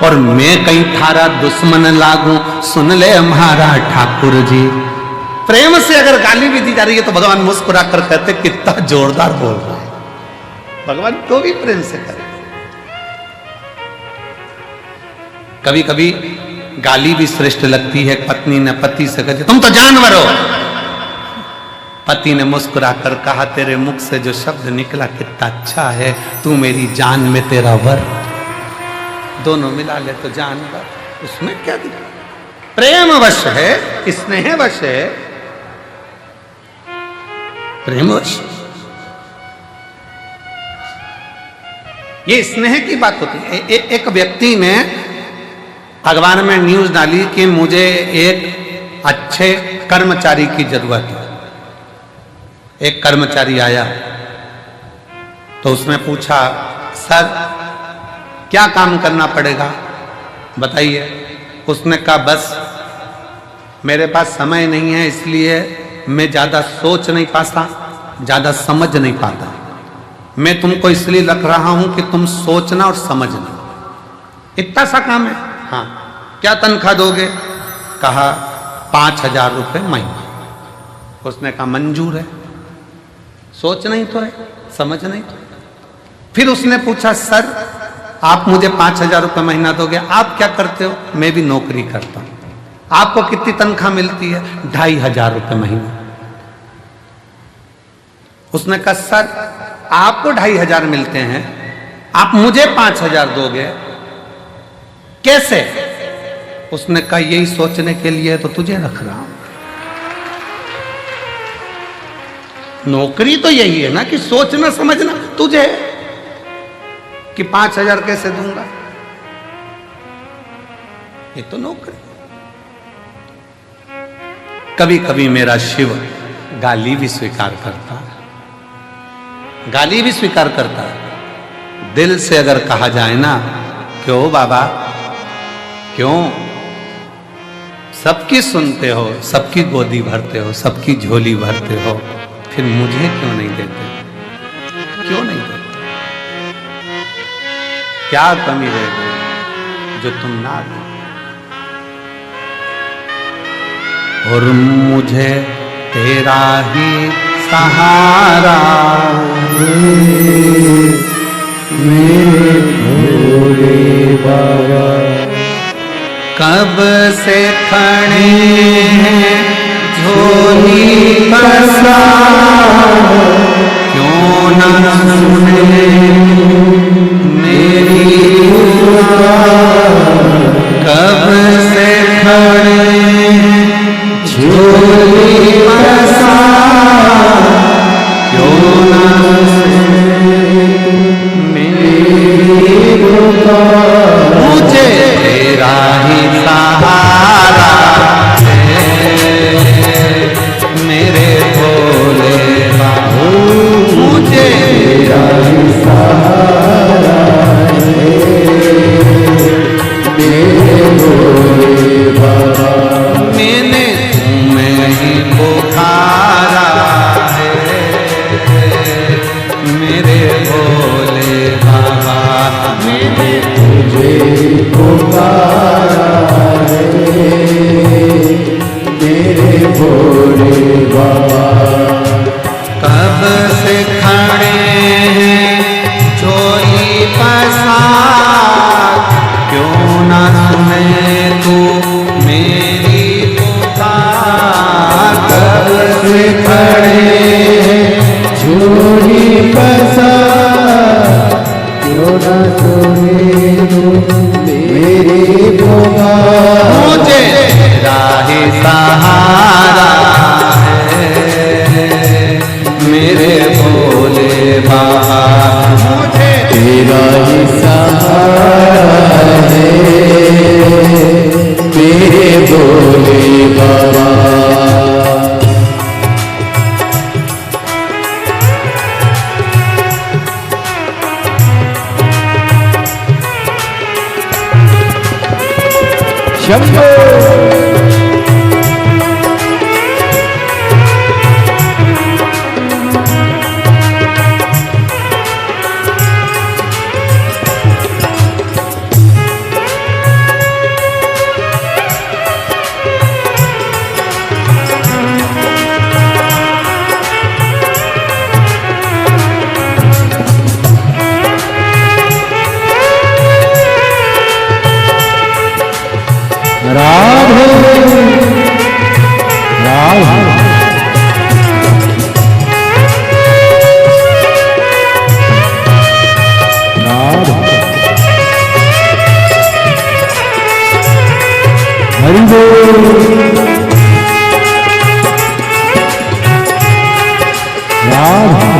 और मैं कहीं थारा दुश्मन लागू, सुन ले हमारा ठाकुर जी। प्रेम से अगर गाली भी दी जा रही है तो भगवान मुस्कुरा कर कहते कितना जोरदार बोल रहा है। भगवान को भी प्रेम से करे। कभी कभी गाली भी श्रेष्ठ लगती है। पत्नी ने पति से कहती तुम तो जानवर हो, पति ने मुस्कुरा कर कहा तेरे मुख से जो शब्द निकला कितना अच्छा है, तू मेरी जान में तेरा वर। दोनों मिला ले तो जानवर, उसमें क्या दिखा? प्रेम वश है, स्नेह वश है, प्रेम वश। ये स्नेह की बात होती है। एक व्यक्ति ने अखबार में न्यूज डाली कि मुझे एक अच्छे कर्मचारी की जरूरत है। एक कर्मचारी आया तो उसने पूछा सर क्या काम करना पड़ेगा बताइए। उसने कहा बस मेरे पास समय नहीं है इसलिए मैं ज्यादा सोच नहीं पाता, ज्यादा समझ नहीं पाता। मैं तुमको इसलिए रख रहा हूं कि तुम सोचना और समझना, इतना सा काम है। हाँ क्या तनख्वाह दोगे? कहा 5,000 रुपये महीना। उसने कहा मंजूर है, सोच नहीं तो है, समझ नहीं तो। फिर उसने पूछा सर आप मुझे 5,000 रुपये महीना दोगे, आप क्या करते हो? मैं भी नौकरी करता हूं। आपको कितनी तनख्वाह मिलती है? 2,500 रुपये महीना। उसने कहा सर आपको 2500 मिलते हैं, आप मुझे 5000 दोगे, कैसे? उसने कहा यही सोचने के लिए तो तुझे रख रहा हूं। नौकरी तो यही है ना कि सोचना समझना तुझे, कि 5000 कैसे दूंगा, ये तो नौकरी। कभी कभी मेरा शिव गाली भी स्वीकार करता, गाली भी स्वीकार करता। दिल से अगर कहा जाए ना, क्यों बाबा क्यों सबकी सुनते हो, सबकी गोदी भरते हो, सबकी झोली भरते हो, फिर मुझे क्यों नहीं देते? क्यों नहीं देते? क्या कमी रह गई जो तुम ना दो? और मुझे तेरा ही सहारा मेरे भोले बाबा, कब से खड़े हैं झोली पसा, क्यों न सुने मेरी पुकार, कब से खड़े झोली पसा, क्यों न सुने मेरी पुकार। मुझे तेरा ही सहारा है मेरे भोले बाबा, मुझे तेरा ही सहारा है मेरे भोले बाबा, मैंने तुम्हें ही पुकारा है मेरे भोले बाबा, मैंने तुझे पुकारा है मेरे भोले बाबा। कब से खड़े हैं झोली पसार, क्यों ना सुने तू मेरी पुकार, कब से खड़े हैं झोली पसार, क्यों ना सुने तू मेरी पुकार। मुझे तेरा ही सहारा है मेरे भोले बाबा, मुझे तेरा ही सहारा है मेरे भोले बाबा। शंभो राधे राधे राधे हरि बोल राधे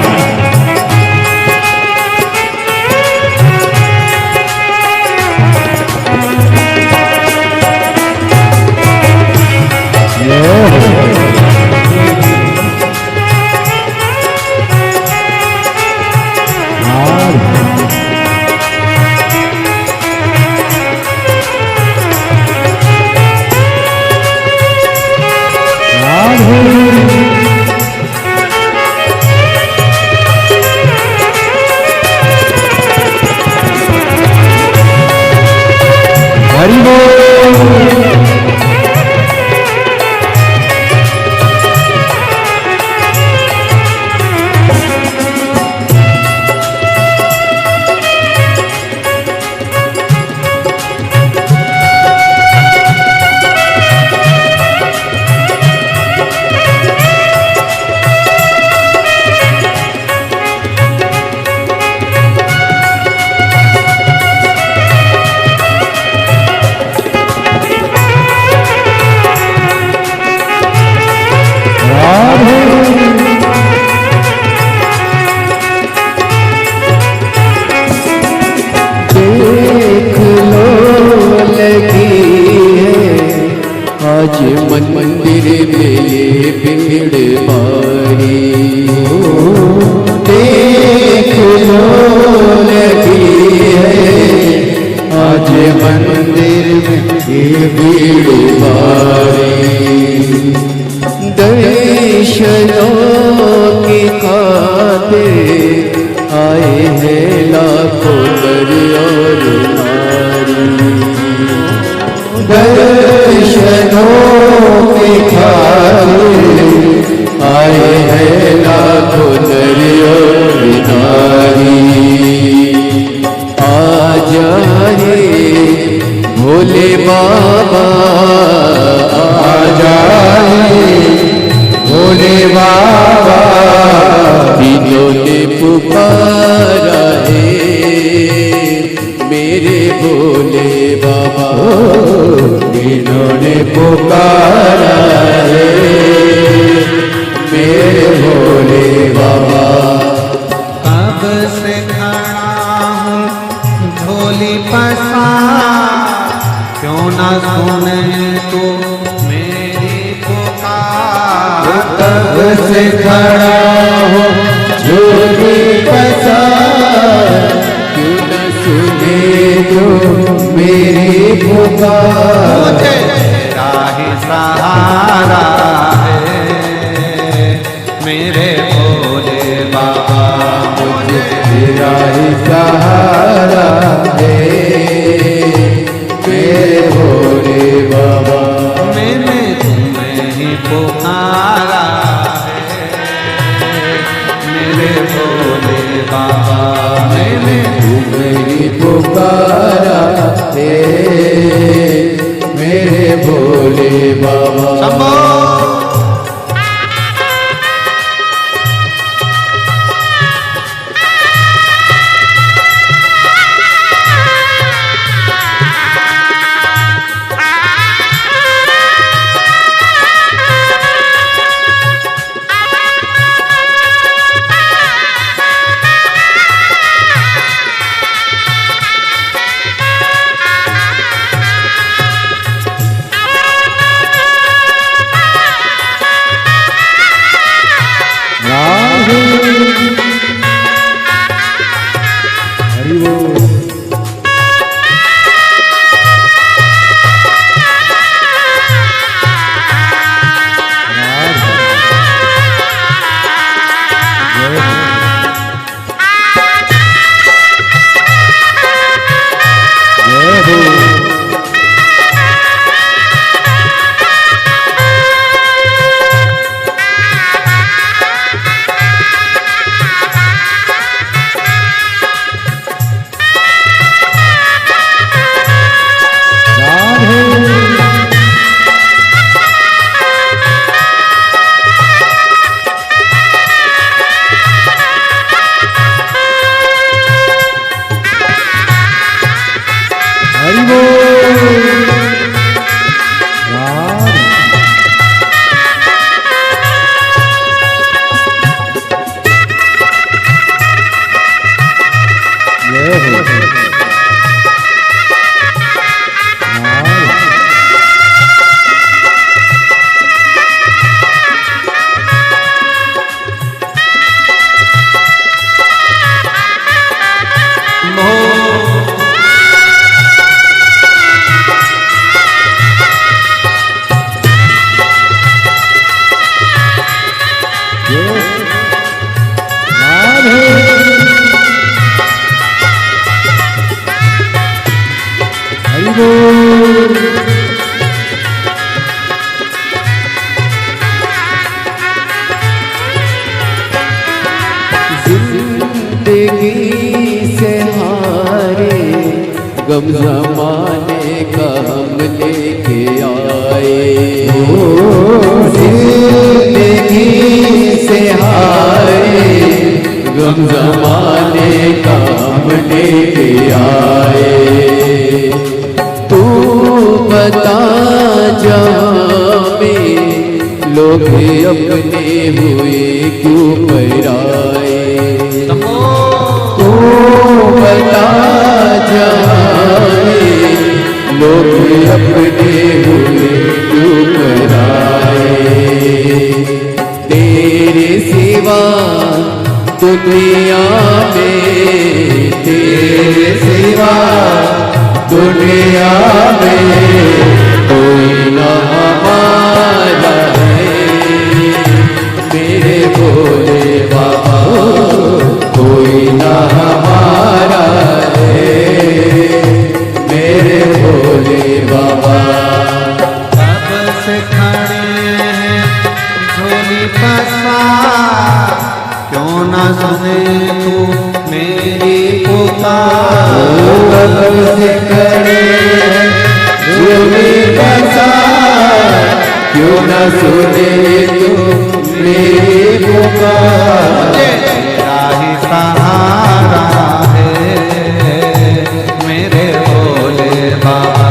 बाबा इन्होंने पुकारा है मेरे भोले बाबा। कब से खड़ा हूँ झोली पसार, क्यों ना सुने तू मेरी पुकार। कब से खड़ा हूँ झोली पसार, क्यों न सुने तू मेरी पुकार। मुझे तेरा ही सहारा है मेरे भोले बाबा, मुझे तेरा ही सहारा है मेरे भोले बाबा। मैंने तुम्हें ही पुकारा है मेरे भोले बाबा, मैंने तुम्हें ही पुकारा है मेरे भोले बाबा। शंभो। जिंदगी से हारे गम ज़माने का हम लेके आए। जिंदगी से हारे गम ज़माने का हम लेके आए। तू बता जहाँ में लोग अपने हुए क्यों पराए। तू बता जाए लोग अपने हुए क्यों पराए। तेरे सिवा दुनिया में, तेरे सिवा दुनिया में कोई ना हमारा है मेरे भोले बाबा, कोई ना हमारा है मेरे भोले बाबा। कब से खड़े हैं झोली पसार, क्यों ना सुने तू मेरी पुकार। कब से खड़े हैं झोली पसार, क्यों ना सुने तू मेरी पुकार। तेरा ही सहारा है मेरे भोले बाबा,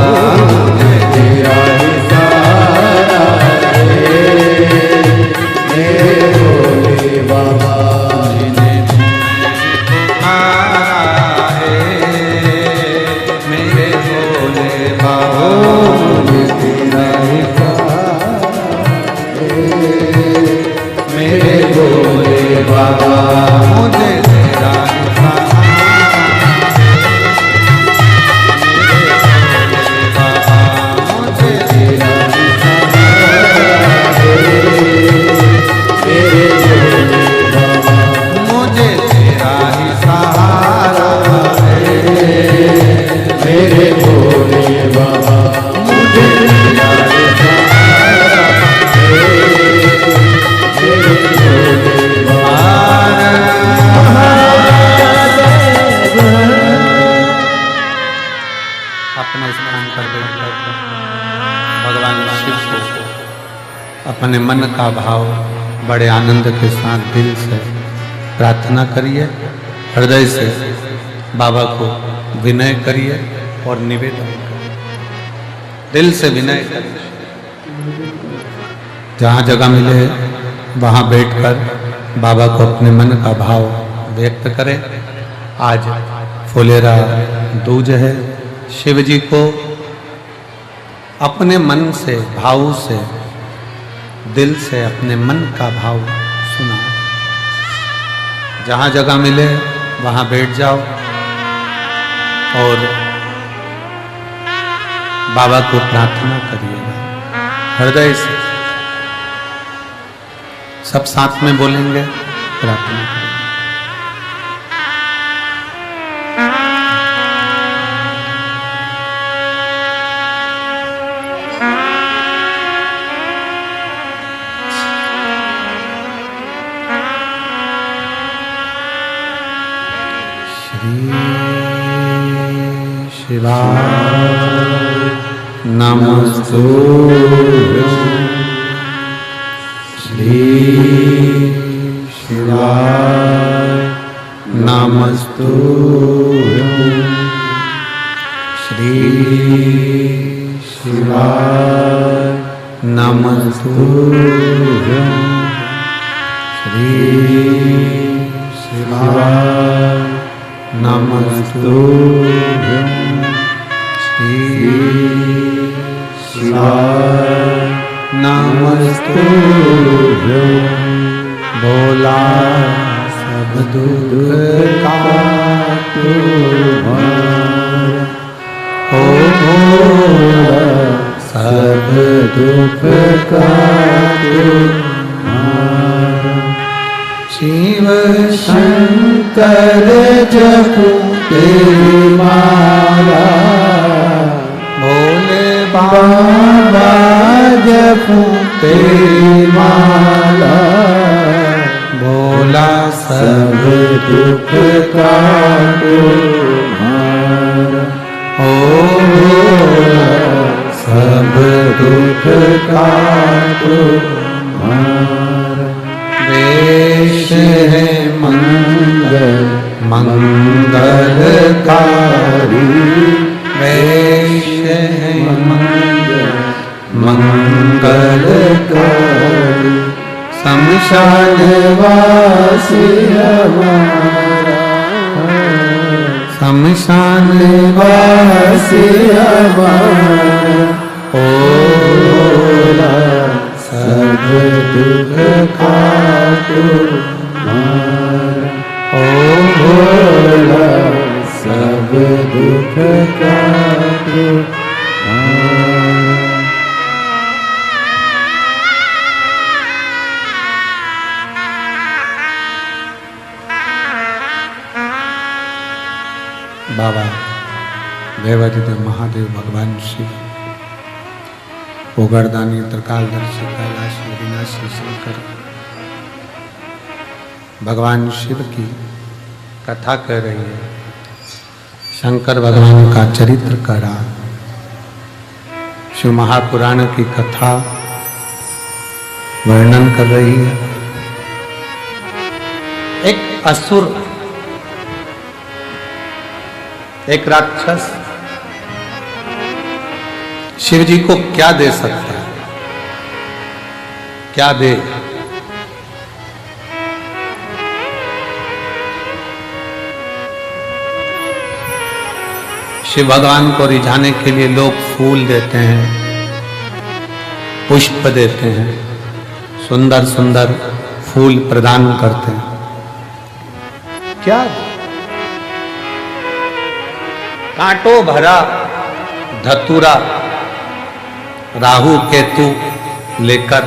अपने स्थान पर बैठकर भगवान शिव को अपने मन का भाव बड़े आनंद के साथ दिल से प्रार्थना करिए, हृदय से बाबा को विनय करिए और निवेदन करिए, दिल से विनय करिए। जहाँ जगह मिले वहाँ बैठकर बाबा को अपने मन का भाव व्यक्त करें। आज फुलेरा दूज है। शिव जी को अपने मन से, भाव से, दिल से अपने मन का भाव सुना। जहाँ जगह मिले वहाँ बैठ जाओ और बाबा को प्रार्थना करिएगा हृदय से। सब साथ में बोलेंगे, प्रार्थना करेंगे। शिवाय नमस्तुभ्यं, श्री शिवाय नमस्तुभ्यं, श्री शिवाय नमस्तुभ्यं, श्री शिवाय नमस्तुभ्यं, श्री शिवाय नमस्तुभ्यं। भोला सब दुख का तुम्हारा, ओ भोला सब दुख का तुम्हारा। शिव शंकर जपू तेरी माला, भोले बाबा जपू तेरी माला। भोला सब दुख का तुम्हारा, ओ भोला सब दुख का तुम्हारा। वेश है मंगल मंगलकारी, वेश है मंगल मंगलकारी। शमशान वासी हमारा, शमशान वासी हमारा। ओ भोला सब दुख का तुम्हारा, ओ भोला सब दुख का तुम्हारा। बाबा देवाधिदेव महादेव भगवान शिव, ओगरदानी त्रिकालदर्शी कैलाशी विनाशी शंकर भगवान शिव की कथा कर रही है। शंकर भगवान का चरित्र करा, शिव महापुराण की कथा वर्णन कर रही है। एक असुर, एक राक्षस शिव जी को क्या दे सकता है, क्या दे? शिव भगवान को रिझाने के लिए लोग फूल देते हैं, पुष्प देते हैं, सुंदर सुंदर फूल प्रदान करते हैं। क्या? कांटों भरा धतूरा राहु केतु लेकर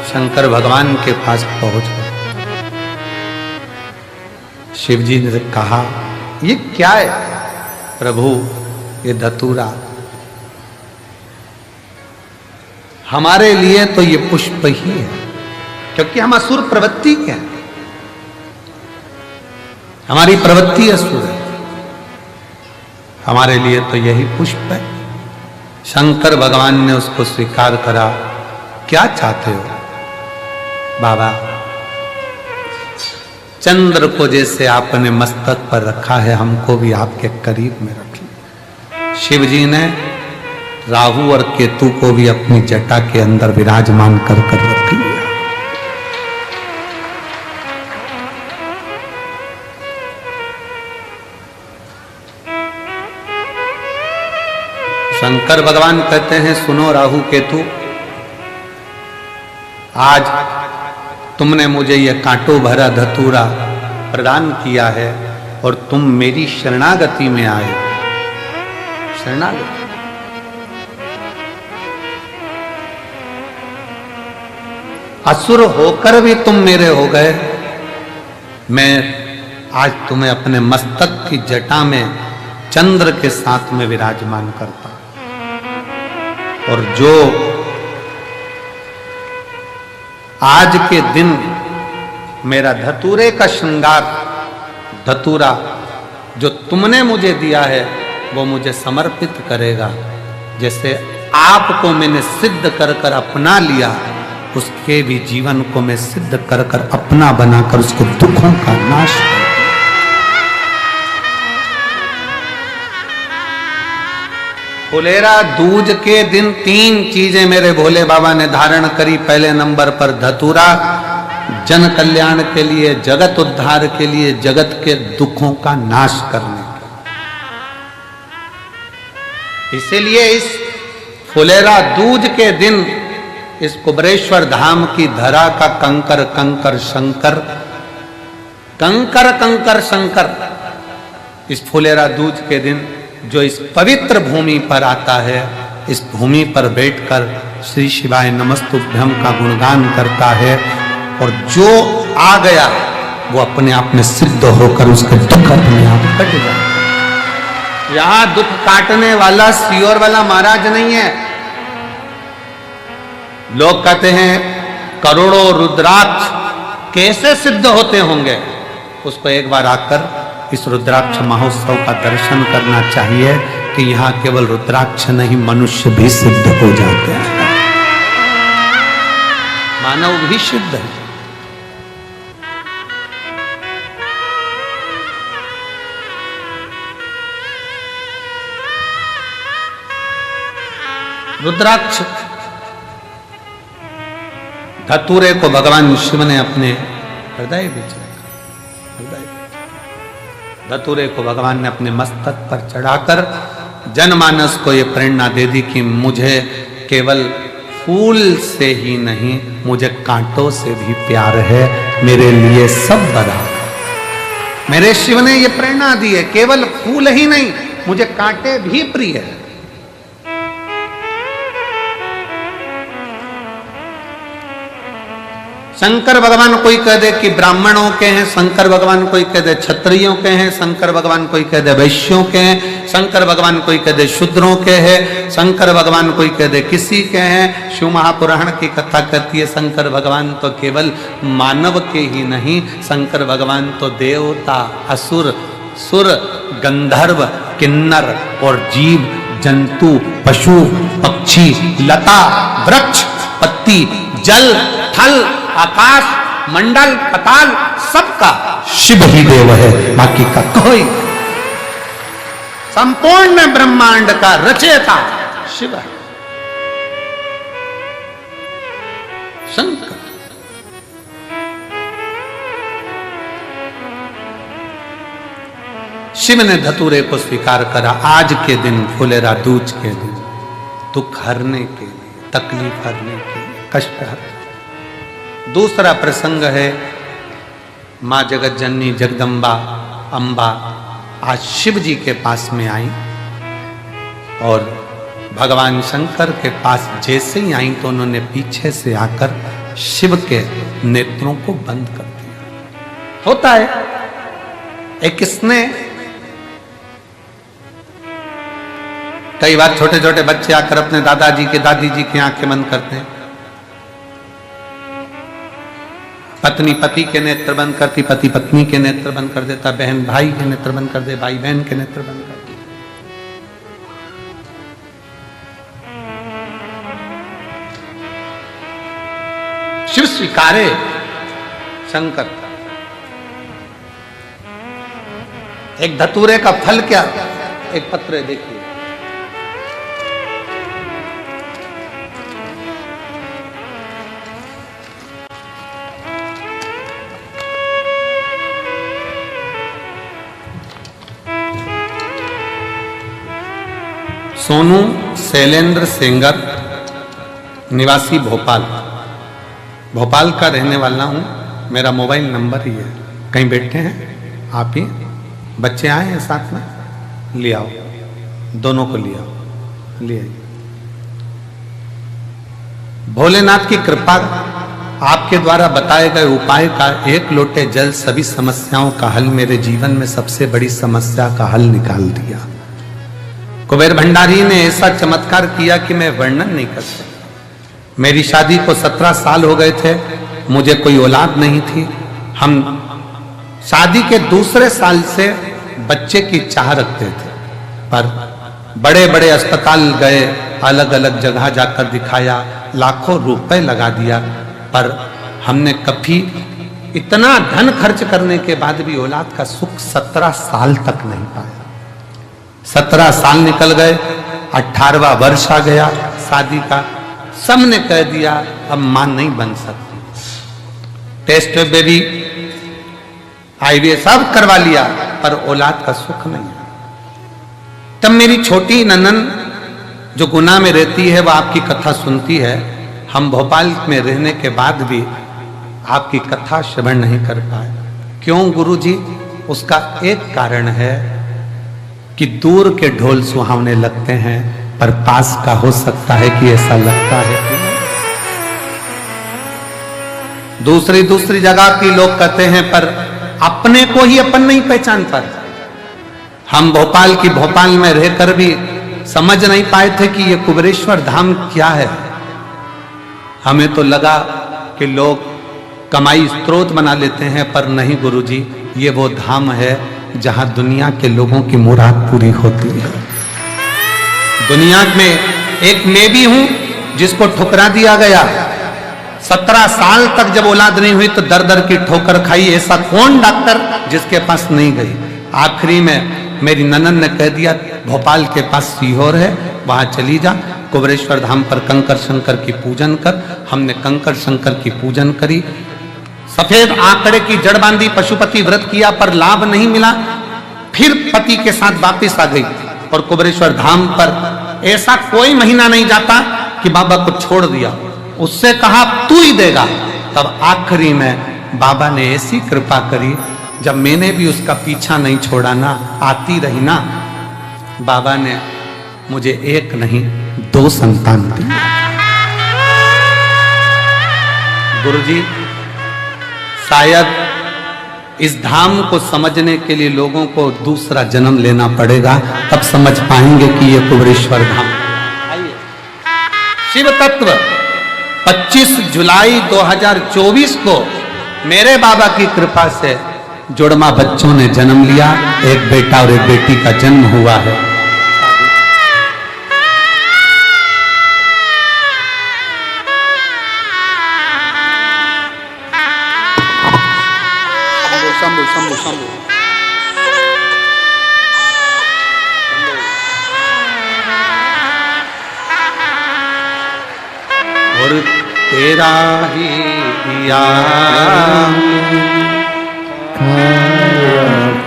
शंकर भगवान के पास पहुंच गए। शिव जी ने कहा, ये क्या है प्रभु? ये धतूरा हमारे लिए तो ये पुष्प ही है, क्योंकि हम असुर प्रवृत्ति के हैं, हमारी प्रवृत्ति असुर है। हमारे लिए तो यही पुष्प है। शंकर भगवान ने उसको स्वीकार करा। क्या चाहते हो बाबा? चंद्र को जैसे आपने मस्तक पर रखा है, हमको भी आपके करीब में रखिए। शिव जी ने राहु और केतु को भी अपनी जटा के अंदर विराजमान कर रख लिया। शंकर भगवान कहते हैं, सुनो राहु केतु, आज तुमने मुझे यह कांटों भरा धतूरा प्रदान किया है और तुम मेरी शरणागति में आए। शरणागति, असुर होकर भी तुम मेरे हो गए। मैं आज तुम्हें अपने मस्तक की जटा में चंद्र के साथ में विराजमान करता हूं। और जो आज के दिन मेरा धतूरे का श्रृंगार, धतूरा जो तुमने मुझे दिया है, वो मुझे समर्पित करेगा। जैसे आपको मैंने सिद्ध कर कर अपना लिया, उसके भी जीवन को मैं सिद्ध कर कर अपना बनाकर उसके दुखों का नाश कर। फुलेरा दूज के दिन 3 चीजें मेरे भोले बाबा ने धारण करी। पहले नंबर पर धतूरा, जन कल्याण के लिए, जगत उद्धार के लिए, जगत के दुखों का नाश करने के। इसीलिए इस फुलेरा दूज के दिन इस कुबरेश्वर धाम की धरा का कंकर कंकर शंकर, कंकर कंकर शंकर, इस फुलेरा दूज के दिन जो इस पवित्र भूमि पर आता है, इस भूमि पर बैठकर श्री शिवाय नमस्तुभ्यम का गुणगान करता है, और जो आ गया वो अपने आप में सिद्ध होकर उसके दुख अपने आप कट जाए। यहां दुख काटने वाला सियोर वाला महाराज नहीं है। लोग कहते हैं करोड़ों रुद्राक्ष कैसे सिद्ध होते होंगे। उसको एक बार आकर इस रुद्राक्ष महोत्सव का दर्शन करना चाहिए कि यहाँ केवल रुद्राक्ष नहीं, मनुष्य भी सिद्ध हो जाते हैं, मानव भी सिद्ध है। रुद्राक्ष धतूरे को भगवान शिव ने अपने हृदय में चढ़ाया। धतूरे को भगवान ने अपने मस्तक पर चढ़ाकर जनमानस को यह प्रेरणा दे दी कि मुझे केवल फूल से ही नहीं, मुझे कांटों से भी प्यार है, मेरे लिए सब बराबर। मेरे शिव ने यह प्रेरणा दी है, केवल फूल ही नहीं, मुझे कांटे भी प्रिय है। शंकर भगवान कोई कह दे कि ब्राह्मणों के हैं, शंकर भगवान कोई कह दे क्षत्रियों के हैं, शंकर भगवान कोई कह दे वैश्यों के हैं, शंकर भगवान कोई कह दे शूद्रों के हैं, शंकर भगवान कोई कह दे किसी के हैं। शिव महापुराण की कथा कहती है शंकर भगवान तो केवल मानव के ही नहीं, शंकर भगवान तो देवता, असुर, सुर, गंधर्व, किन्नर और जीव जंतु, पशु, पक्षी, लता, वृक्ष, पत्ती, जल, थल, आकाश, मंडल, पताल, सबका शिव ही देव है, बाकी का कोई। संपूर्ण ब्रह्मांड का रचयिता शिव है, शंकर। शिव ने धतूरे को स्वीकार करा। आज के दिन, फुलेरा दूज के दिन, दुख हरने के लिए, तकलीफ हरने के लिए, कष्ट हरने। दूसरा प्रसंग है मां जगत जननी जगदम्बा अंबा आज शिव जी के पास में आई, और भगवान शंकर के पास जैसे ही आई तो उन्होंने पीछे से आकर शिव के नेत्रों को बंद कर दिया। होता है एक स्नेह। कई बार छोटे छोटे बच्चे आकर अपने दादाजी के दादी जी की आंखें बंद करते हैं। पत्नी पति के नेत्र बंद करती, पति पत्नी के नेत्र बंद कर देता, बहन भाई के नेत्र बंद कर दे, भाई बहन के नेत्र बंद कर दे। शिव स्वीकारे शंकर। एक धतूरे का फल क्या, एक पत्र देखिए, सोनू शैलेंद्र सेंगर, निवासी भोपाल, भोपाल का रहने वाला हूँ। मेरा मोबाइल नंबर ही है, कहीं बैठे हैं आप ही, बच्चे आए हैं साथ में, ले आओ, दोनों को ले आओ, ले आइए। भोलेनाथ की कृपा, आपके द्वारा बताए गए उपाय का एक लोटे जल सभी समस्याओं का हल, मेरे जीवन में सबसे बड़ी समस्या का हल निकाल दिया। कुबेर भंडारी ने ऐसा चमत्कार किया कि मैं वर्णन नहीं कर सकता। मेरी शादी को 17 साल हो गए थे, मुझे कोई औलाद नहीं थी। हम शादी के दूसरे साल से बच्चे की चाह रखते थे, पर बड़े बड़े अस्पताल गए, अलग अलग जगह जाकर दिखाया, लाखों रुपए लगा दिया, पर हमने कभी इतना धन खर्च करने के बाद भी औलाद का सुख 17 साल तक नहीं पाया। 17 साल निकल गए, 18वां वर्ष आ गया शादी का, सबने कह दिया अब मां नहीं बन सकती। टेस्ट बेबी आईवीएफ सब करवा लिया, पर औलाद का सुख नहीं। तब मेरी छोटी ननन जो गुना में रहती है, वह आपकी कथा सुनती है। हम भोपाल में रहने के बाद भी आपकी कथा श्रवण नहीं कर पाए। क्यों गुरुजी? उसका एक कारण है कि दूर के ढोल सुहावने लगते हैं, पर पास का हो सकता है कि ऐसा लगता है कि दूसरी जगह के लोग कहते हैं, पर अपने को ही अपन नहीं पहचान पाते। हम भोपाल में रहकर भी समझ नहीं पाए थे कि ये कुबेरेश्वर धाम क्या है। हमें तो लगा कि लोग कमाई स्रोत बना लेते हैं, पर नहीं गुरुजी, ये वो धाम है जहां दुनिया के लोगों की मुराद पूरी होती है। दुनिया में एक मैं भी हूं जिसको ठुकरा दिया गया। 17 साल तक जब औलाद नहीं हुई तो दर दर की ठोकर खाई। ऐसा कौन डॉक्टर जिसके पास नहीं गई? आखिरी में मेरी ननन ने कह दिया, भोपाल के पास सीहोर है, वहां चली जा, कुबेरेश्वर धाम पर कंकर शंकर की पूजन कर। हमने कंकर शंकर की पूजन करी, सफेद आंकड़े की जड़ बांधी, पशुपति व्रत किया, पर लाभ नहीं मिला। फिर पति के साथ वापस आ गई और कुबेरेश्वर धाम पर ऐसा कोई महीना नहीं जाता कि बाबा को छोड़ दिया। उससे कहा तू ही देगा। तब आखिरी में बाबा ने ऐसी कृपा करी, जब मैंने भी उसका पीछा नहीं छोड़ा ना, आती रही ना, बाबा ने मुझे एक नहीं 2 संतान दिए। गुरुजी, शायद इस धाम को समझने के लिए लोगों को दूसरा जन्म लेना पड़ेगा, तब समझ पाएंगे कि ये कुबेरेश्वर धाम। आइए, शिव तत्व 25 जुलाई 2024 को मेरे बाबा की कृपा से जुड़वा बच्चों ने जन्म लिया। एक बेटा और एक बेटी का जन्म हुआ है। शंभु और तेरा ही दिया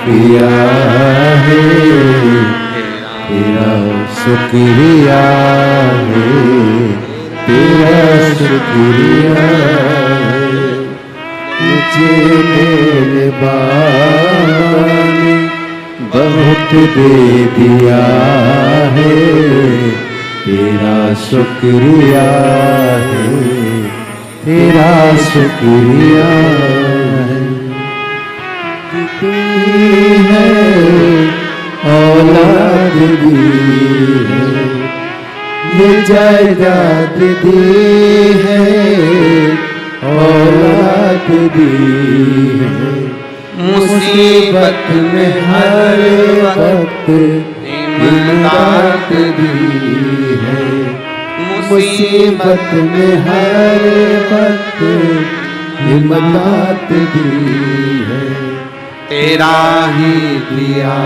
पिया है, तेरा शुक्रिया है, तेरा शुक्रिया है। मुझे मेरे बाबा ने बहुत दे दिया है, तेरा शुक्रिया है, तेरा शुक्रिया है। है औलाद दी है, ये जायदाद दी है, औलाद दी है। मुसीबत में हर वक्त इमदाद दी है, मुसीबत में हर वक्त हिम्मत दी है। तेरा ही पिया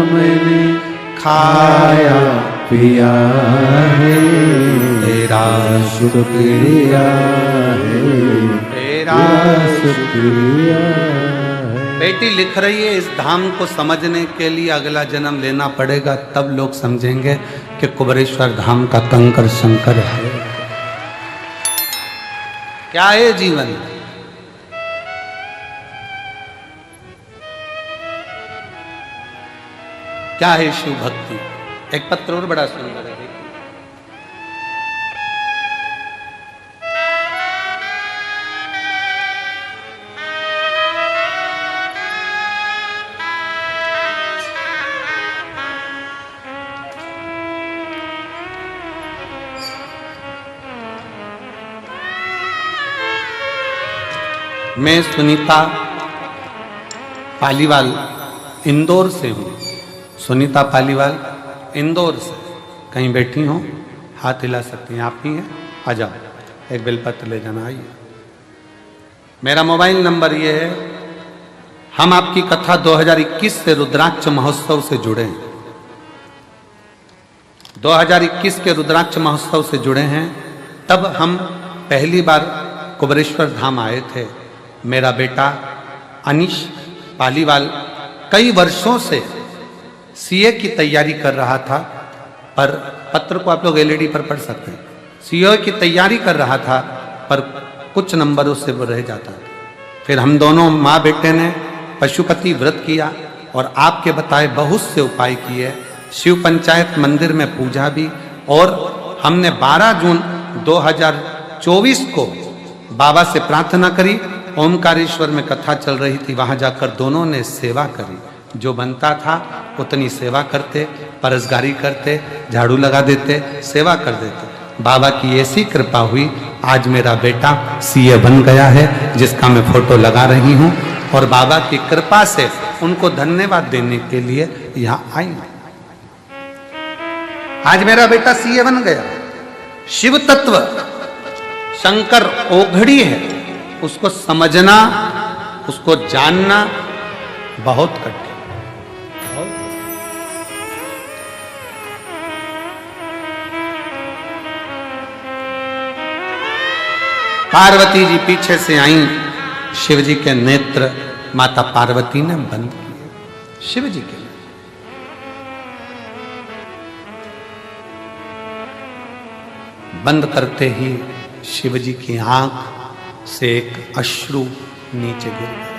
मैंने खाया पिया है, तेरा शुक्रिया है, तेरा शुक्रिया है। बेटी लिख रही है, इस धाम को समझने के लिए अगला जन्म लेना पड़ेगा, तब लोग समझेंगे कि कुबेरेश्वर धाम का कंकर शंकर है। क्या है जीवन? क्या है शिव भक्ति? एक पत्र और बड़ा सुंदर है, मैं सुनीता पालीवाल इंदौर से हूँ। सुनीता पालीवाल इंदौर से कहीं बैठी हो, हाथ हिला सकती हैं, आप ही हैं, आ जाओ, एक बेलपत्र ले जाना। आइए, मेरा मोबाइल नंबर ये है। हम आपकी कथा 2021 से रुद्राक्ष महोत्सव से जुड़े हैं। 2021 के रुद्राक्ष महोत्सव से जुड़े हैं। तब हम पहली बार कुबेरेश्वर धाम आए थे। मेरा बेटा अनीश पालीवाल कई वर्षों से सीए की तैयारी कर रहा था, पर पत्र को आप लोग एलईडी पर पढ़ सकते हैं। सीए की तैयारी कर रहा था, पर कुछ नंबरों से वो रह जाता था। फिर हम दोनों माँ बेटे ने पशुपति व्रत किया और आपके बताए बहुत से उपाय किए। शिव पंचायत मंदिर में पूजा भी, और हमने 12 जून 2024 को बाबा से प्रार्थना करी। ओमकारेश्वर में कथा चल रही थी, वहां जाकर दोनों ने सेवा करी। जो बनता था उतनी सेवा करते, परसगारी करते, झाड़ू लगा देते, सेवा कर देते। बाबा की ऐसी कृपा हुई, आज मेरा बेटा सीए बन गया है, जिसका मैं फोटो लगा रही हूँ। और बाबा की कृपा से उनको धन्यवाद देने के लिए यहाँ आई। आज मेरा बेटा सीए बन गया। शिव तत्व शंकर ओघड़ी है, उसको समझना, उसको जानना बहुत कठिन। पार्वती जी पीछे से आई, शिव जी के नेत्र माता पार्वती ने बंद किए। शिव जी के बंद करते ही शिव जी की आंख से एक अश्रु नीचे गिर गया।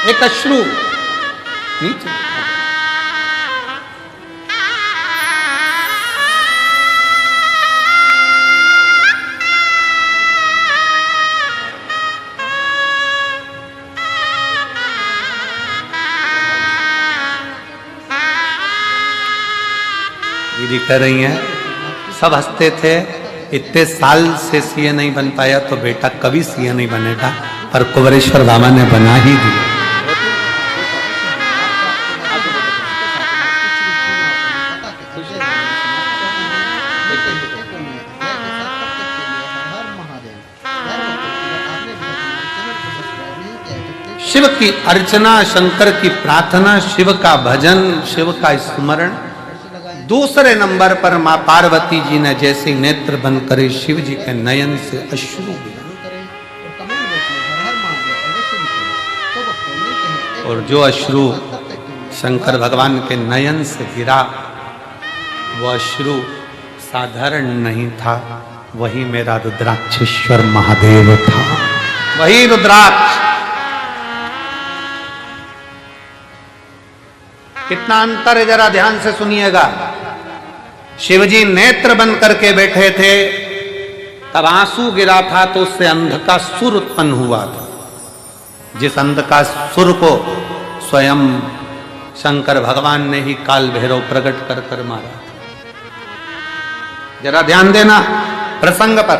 एक अश्रु नीचे। दीदी कह रही हैं, सब हंसते थे, इतने साल से सीए नहीं बन पाया तो बेटा कभी सीए नहीं बनेगा, पर कुबेरेश्वर बाबा ने बना ही दिया। शिव की अर्चना, शंकर की प्रार्थना, शिव का भजन, शिव का स्मरण। दूसरे नंबर पर मां पार्वती जी ने जैसे नेत्र बंद करे, शिव जी के नयन से अश्रु गिरा। और जो अश्रु शंकर भगवान के नयन से गिरा, वो अश्रु साधारण नहीं था, वही मेरा रुद्राक्षेश्वर महादेव था। वही रुद्राक्ष। कितना अंतर है, जरा ध्यान से सुनिएगा। शिवजी नेत्र बंद करके बैठे थे, तब आंसू गिरा था तो उससे अंध का सुर उत्पन्न हुआ था। जिस अंध का सुर को स्वयं शंकर भगवान ने ही काल भैरव प्रकट कर कर मारा। जरा ध्यान देना प्रसंग पर।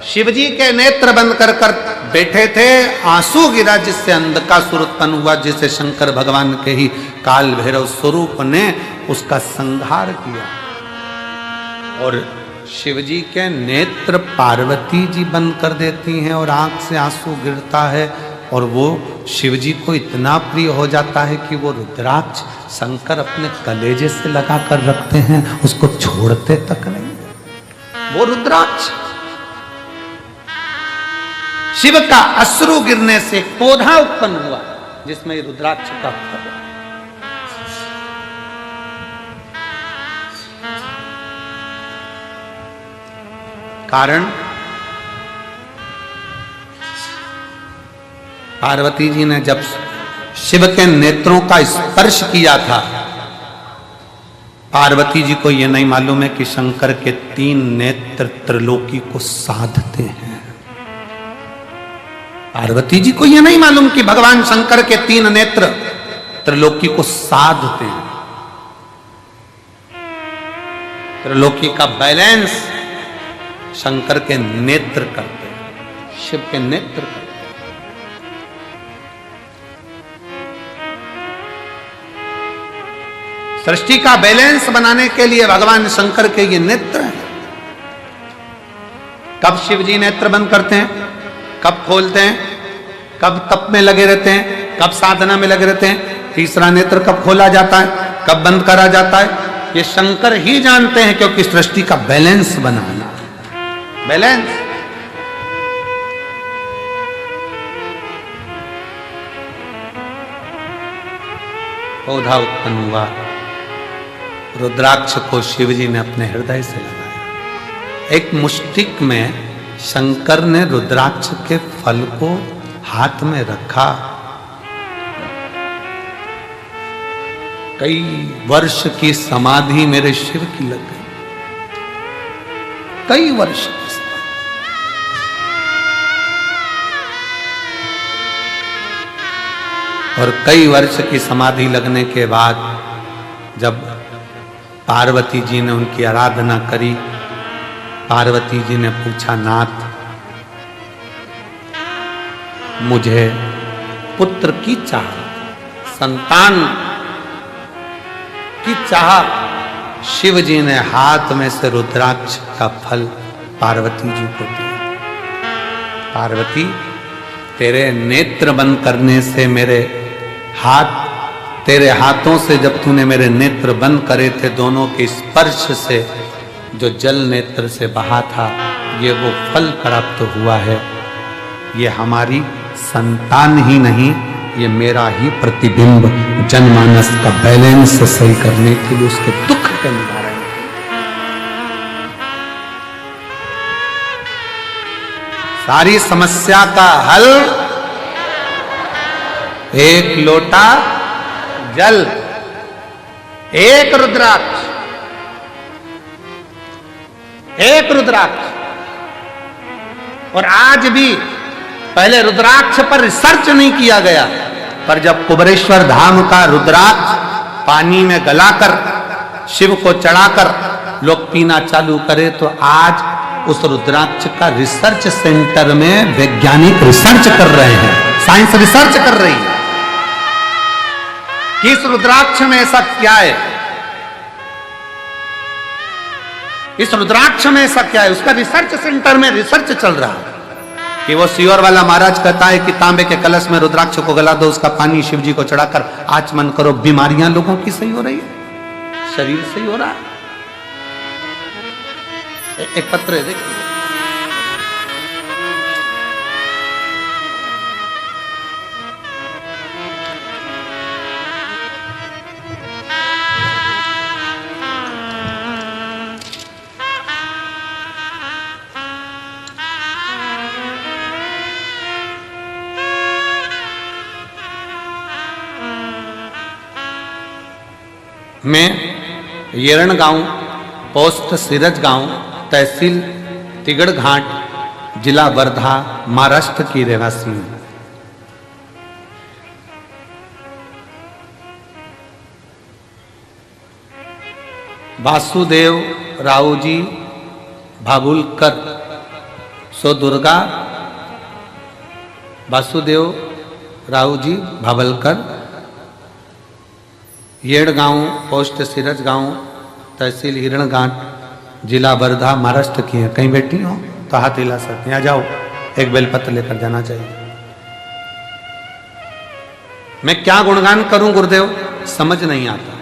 शिवजी के नेत्र बंद कर कर बैठे थे, आंसू गिरा जिससे अंध का सुर उत्पन्न हुआ, जिसे शंकर भगवान के ही काल भैरव स्वरूप ने उसका संहार किया। और शिवजी के नेत्र पार्वती जी बंद कर देती हैं और आंख से आंसू गिरता है और वो शिवजी को इतना प्रिय हो जाता है कि वो रुद्राक्ष शंकर अपने कलेजे से लगा कर रखते हैं, उसको छोड़ते तक नहीं। वो रुद्राक्ष शिव का अश्रु गिरने से एक पौधा उत्पन्न हुआ जिसमें रुद्राक्ष का फल है। कारण पार्वती जी ने जब शिव के नेत्रों का स्पर्श किया था, पार्वती जी को यह नहीं मालूम है कि शंकर के 3 नेत्र त्रिलोकी को साधते हैं। पार्वती जी को यह नहीं मालूम कि भगवान शंकर के 3 नेत्र त्रिलोकी को साधते हैं। त्रिलोकी का बैलेंस शंकर के नेत्र करते हैं, शिव के नेत्र करते हैं। सृष्टि का बैलेंस बनाने के लिए भगवान शंकर के ये नेत्र हैं। कब शिव जी नेत्र बंद करते हैं, कब खोलते हैं, कब तप में लगे रहते हैं, कब साधना में लगे रहते हैं, तीसरा नेत्र कब खोला जाता है, कब बंद करा जाता है, ये शंकर ही जानते हैं, क्योंकि सृष्टि का बैलेंस बनाना, बैलेंस। पौधा उत्पन्न हुआ, रुद्राक्ष को शिवजी ने अपने हृदय से लगाया। एक मुष्टिक में शंकर ने रुद्राक्ष के फल को हाथ में रखा। कई वर्ष की समाधि मेरे शिव की लग गई, कई वर्ष की समाधि। और कई वर्ष की समाधि लगने के बाद जब पार्वती जी ने उनकी आराधना करी, पार्वती जी ने पूछा, नाथ मुझे पुत्र की चाह, संतान की चाह। शिव जी ने हाथ में से रुद्राक्ष का फल पार्वती जी को दिया। पार्वती, तेरे नेत्र बंद करने से मेरे हाथ, तेरे हाथों से जब तूने मेरे नेत्र बंद करे थे, दोनों के स्पर्श से जो जल नेत्र से बहा था, ये वो फल प्राप्त हुआ है। ये हमारी संतान ही नहीं, ये मेरा ही प्रतिबिंब जनमानस का बैलेंस सही करने के लिए, उसके दुख के निवारण के लिए। सारी समस्या का हल एक लोटा जल, एक रुद्राक्ष, एक रुद्राक्ष। और आज भी पहले रुद्राक्ष पर रिसर्च नहीं किया गया, पर जब कुबरेश्वर धाम का रुद्राक्ष पानी में गलाकर शिव को चढ़ाकर लोग पीना चालू करे, तो आज उस रुद्राक्ष का रिसर्च सेंटर में वैज्ञानिक रिसर्च कर रहे हैं, साइंस रिसर्च कर रही है कि इस रुद्राक्ष में ऐसा क्या है, इस रुद्राक्ष में ऐसा क्या है। उसका रिसर्च सेंटर में रिसर्च चल रहा है कि वो सियोर वाला महाराज कहता है कि तांबे के कलश में रुद्राक्ष को गला दो, उसका पानी शिव जी को चढ़ाकर आचमन करो, बीमारियां लोगों की सही हो रही है, शरीर सही हो रहा है। एक पत्र है, देखिए, मैं येरण गांव, पोस्ट सिरज गांव, तहसील तिगड़ घाट, जिला वर्धा, महाराष्ट्र की रहवासी हूं। वासुदेव रावजी भाबुलकर, सो दुर्गा वासुदेव रावजी भाबलकर, येड़ गांव, पोस्ट सिरज गांव, तहसील हिरण घाट, जिला वर्धा महाराष्ट्र की है। कहीं बैठी हो तो हाथ हिला सकते हैं, आ जाओ, एक बेलपत्र लेकर जाना चाहिए। मैं क्या गुणगान करूं गुरुदेव, समझ नहीं आता।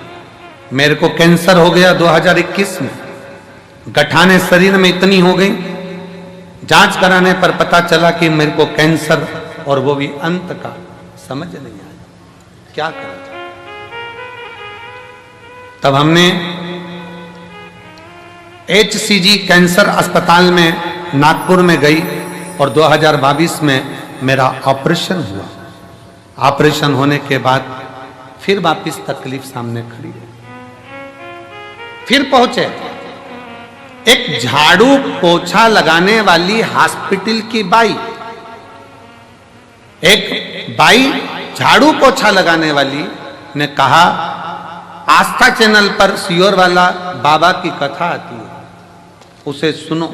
मेरे को कैंसर हो गया 2021 में, गठाने शरीर में इतनी हो गई, जांच कराने पर पता चला कि मेरे को कैंसर, और वो भी अंत का। समझ नहीं आया क्या करा जाए। तब हमने HCG कैंसर अस्पताल में नागपुर में गई और 2022 में मेरा ऑपरेशन हुआ। ऑपरेशन होने के बाद फिर वापिस तकलीफ सामने खड़ी है। फिर पहुंचे एक झाड़ू पोछा लगाने वाली हॉस्पिटल की बाई, एक बाई झाड़ू पोछा लगाने वाली ने कहा, आस्था चैनल पर सियोर वाला बाबा की कथा आती है, उसे सुनो।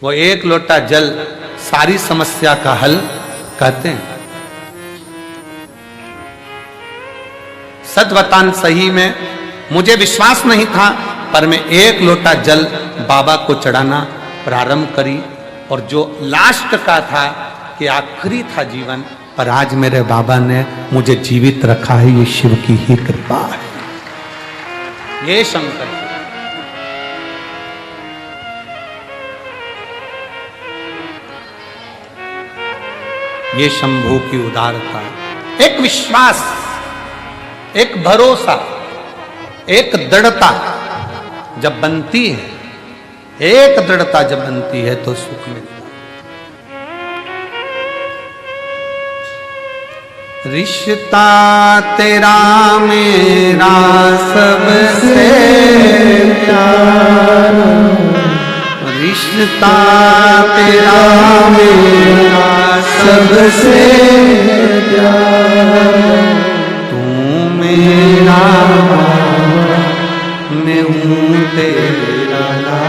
वो एक लोटा जल सारी समस्या का हल कहते हैं। सच बतान सही में मुझे विश्वास नहीं था, पर मैं एक लोटा जल बाबा को चढ़ाना प्रारंभ करी, और जो लास्ट का था कि आखिरी था जीवन, पर आज मेरे बाबा ने मुझे जीवित रखा है। ये शिव की ही कृपा है, ये शंकर की। ये शंभू की उदारता, एक विश्वास, एक भरोसा, एक दृढ़ता जब बनती है, एक दृढ़ता जब बनती है तो सुख मिलता है। रिश्ता तेरा मेरा सबसे प्यारा, रिश्ता तेरा मेरा सबसे प्यारा, तू मेरा मैं हूँ तेरा लाला,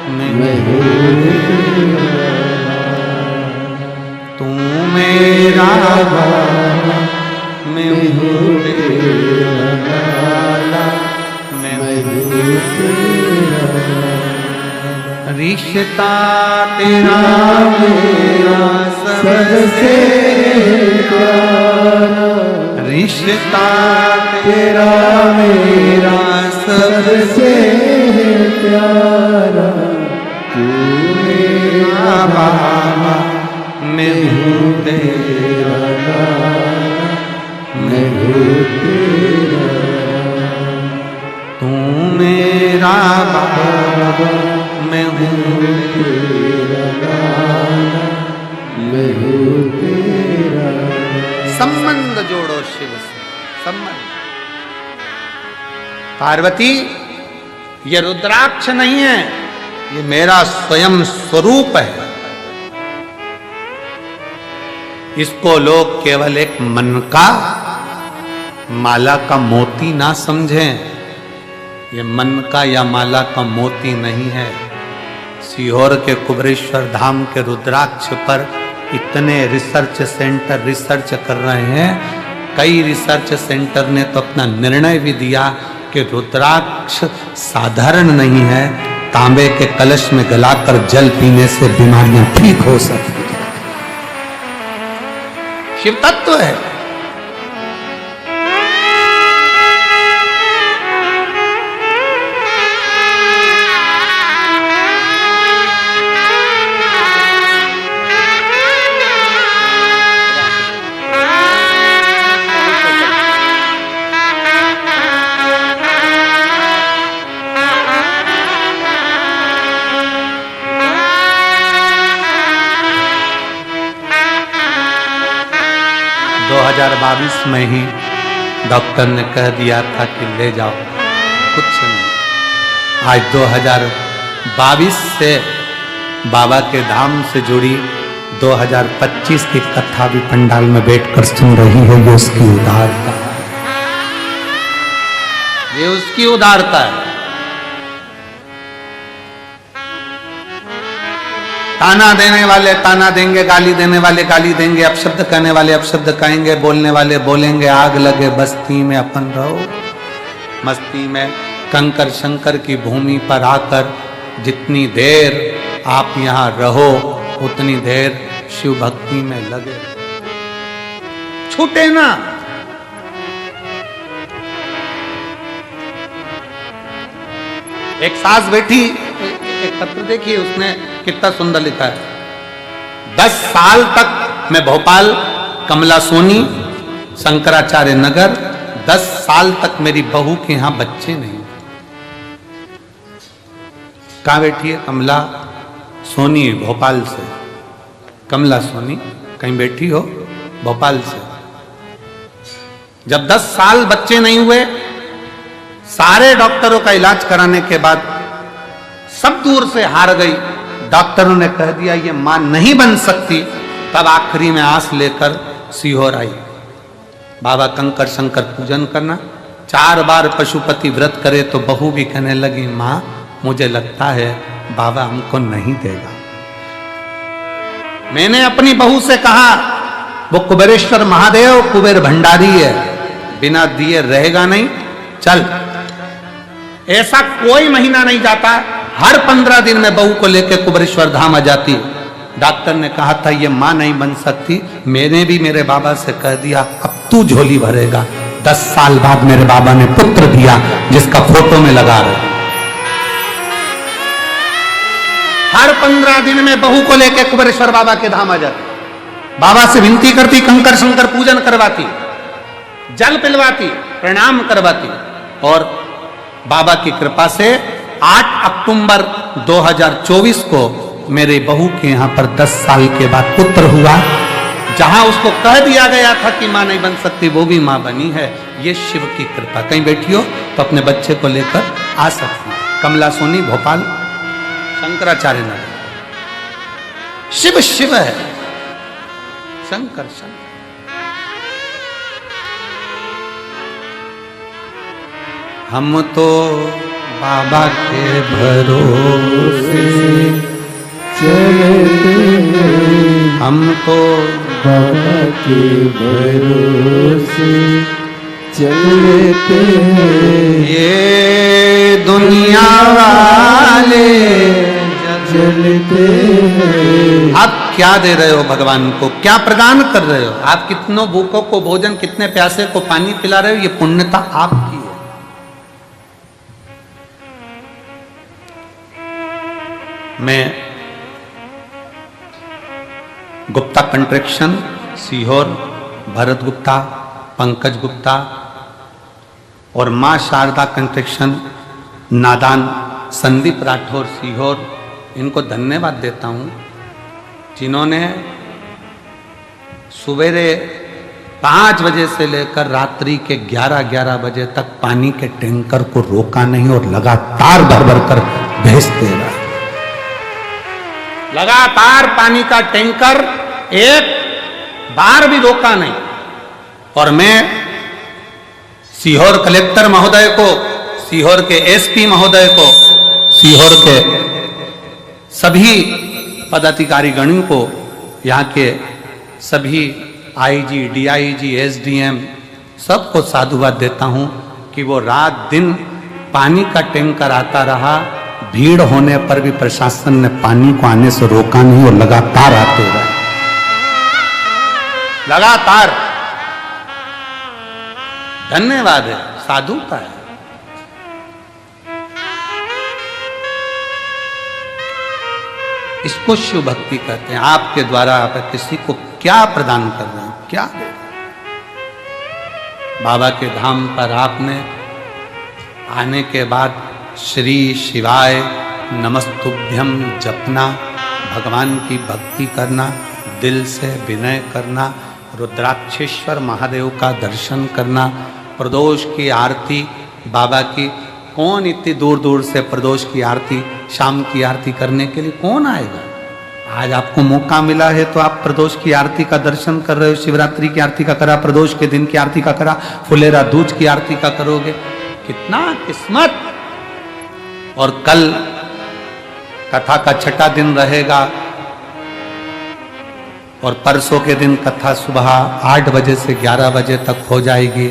मैं हूँ तू मेरा बाबा, मैं हूँ तेरा लाला, मैं हूँ तेरा। रिश्ता तेरा मेरा सबसे प्यारा, रिश्ता तेरा मेरा सबसे प्यारा, तू मेरा बाबा, मैं हूँ तेरा लाला, मैं हूँ तेरा। तू मेरा बाबा, मैं हूँ तेरा लाला, मैं हूँ तेरा। संबंध जोड़ो शिव से, संबंध। पार्वती, ये रुद्राक्ष नहीं है, ये मेरा स्वयं स्वरूप है। इसको लोग केवल एक मन का माला का मोती ना समझें। ये मन का या माला का मोती नहीं है। सीहोर के कुबरेश्वर धाम के रुद्राक्ष पर इतने रिसर्च सेंटर रिसर्च कर रहे हैं। कई रिसर्च सेंटर ने तो अपना निर्णय भी दिया कि रुद्राक्ष साधारण नहीं है, तांबे के कलश में गलाकर जल पीने से बीमारियां ठीक हो सकती हैं। शिव तत्व है। में ही डॉक्टर ने कह दिया था कि ले जाओ, कुछ नहीं। आज 2022 से बाबा के धाम से जुड़ी 2025 की कथा भी पंडाल में बैठकर सुन रही है। ये उसकी उदारता है, ये उसकी उदारता है। ताना देने वाले ताना देंगे, गाली देने वाले गाली देंगे, अपशब्द कहने वाले अपशब्द कहेंगे, बोलने वाले बोलेंगे। आग लगे बस्ती में अपन रहो मस्ती में, कंकर शंकर की भूमि पर आकर जितनी देर आप यहां रहो उतनी देर शिव भक्ति में लगे, छूटे ना। एक सास बैठी, एक पत्र देखिए उसने कितना सुंदर लिखा है। 10 साल तक मैं भोपाल कमला सोनी शंकराचार्य नगर, 10 साल तक मेरी बहू के यहां बच्चे नहीं। कहां बैठी है? कमला सोनी भोपाल से। कमला सोनी कहीं बैठी हो भोपाल से। जब 10 साल बच्चे नहीं हुए, सारे डॉक्टरों का इलाज कराने के बाद सब दूर से हार गई, डॉक्टरों ने कह दिया ये मां नहीं बन सकती। तब आखिरी में आस लेकर सीहोर आई। बाबा कंकर शंकर पूजन करना, 4 बार पशुपति व्रत करे तो बहू भी कहने लगी मां मुझे लगता है बाबा हमको नहीं देगा। मैंने अपनी बहू से कहा वो कुबेरेश्वर महादेव कुबेर भंडारी है, बिना दिए रहेगा नहीं, चल। ऐसा कोई महीना नहीं जाता, हर 15 दिन में बहू को लेकर कुबेरेश्वर धाम आ जाती। डॉक्टर ने कहा था ये मां नहीं बन सकती। मैंने भी मेरे बाबा से कह दिया अब तू झोली भरेगा। 10 साल बाद मेरे बाबा ने पुत्र दिया जिसका फोटो में लगा रहे। हर 15 दिन में बहू को लेकर कुबेरेश्वर बाबा के धाम आ जाती। बाबा से विनती करती, कंकर शंकर पूजन करवाती, जल पिलवाती, प्रणाम करवाती। और बाबा की कृपा से 8 अक्टूबर 2024 को मेरे बहू के यहां पर 10 साल के बाद पुत्र हुआ। जहां उसको कह दिया गया था कि मां नहीं बन सकती, वो भी मां बनी है। ये शिव की कृपा। कहीं बैठी हो तो अपने बच्चे को लेकर आ सकती। कमला सोनी भोपाल शंकराचार्य नगर। शिव शिव है, शंकर शंकर। हम तो बाबा के भरोसे चलते हैं, हम तो बाबा के भरोसे चलते हैं। ये दुनिया वाले चलते हैं। आप क्या दे रहे हो भगवान को? क्या प्रदान कर रहे हो? आप कितनों भूखों को भोजन, कितने प्यासे को पानी पिला रहे हो? ये पुण्यता आपकी है। मैं गुप्ता कंस्ट्रक्शन सीहोर, भरत गुप्ता, पंकज गुप्ता और मां शारदा कंस्ट्रक्शन नादान, संदीप राठौर सीहोर, इनको धन्यवाद देता हूं जिन्होंने सवेरे 5 बजे से लेकर रात्रि के 11 बजे तक पानी के टैंकर को रोका नहीं और लगातार भर भर कर भेजते रहे। लगातार पानी का टैंकर एक बार भी रोका नहीं। और मैं सीहोर कलेक्टर महोदय को, सीहोर के एसपी महोदय को, सीहोर के सभी पदाधिकारी गणों को, यहाँ के सभी आईजी, डीआईजी, एसडीएम सबको साधुवाद देता हूँ कि वो रात दिन पानी का टैंकर आता रहा। भीड़ होने पर भी प्रशासन ने पानी को आने से रोका नहीं और लगातार आते रहे, लगातार। धन्यवाद है, साधुता है। इसको शिव भक्ति कहते हैं। आपके द्वारा आप किसी को क्या प्रदान कर रहे हैं, क्या दे रहे हैं? बाबा के धाम पर आपने आने के बाद श्री शिवाय नमस्तुभ्यम जपना, भगवान की भक्ति करना, दिल से विनय करना, रुद्राक्षेश्वर महादेव का दर्शन करना, प्रदोष की आरती बाबा की। कौन इतनी दूर दूर से प्रदोष की आरती, शाम की आरती करने के लिए कौन आएगा? आज आपको मौका मिला है तो आप प्रदोष की आरती का दर्शन कर रहे हो। शिवरात्रि की आरती का करा, प्रदोष के दिन की आरती का करा, फुलेरा दूज की आरती का करोगे। कितना किस्मत। और कल कथा का 6ठा दिन रहेगा और परसों के दिन कथा सुबह 8 बजे से 11 बजे तक हो जाएगी।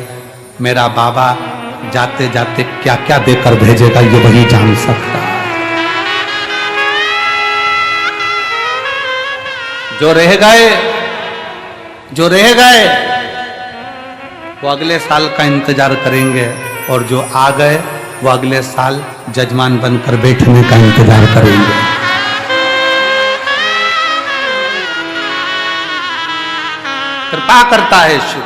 मेरा बाबा जाते जाते क्या क्या देकर भेजेगा ये वही जान सकता है। जो रह गए वो अगले साल का इंतजार करेंगे, और जो आ गए वो अगले साल जजमान बनकर बैठने का इंतजार करेंगे। कृपा करता है शिव,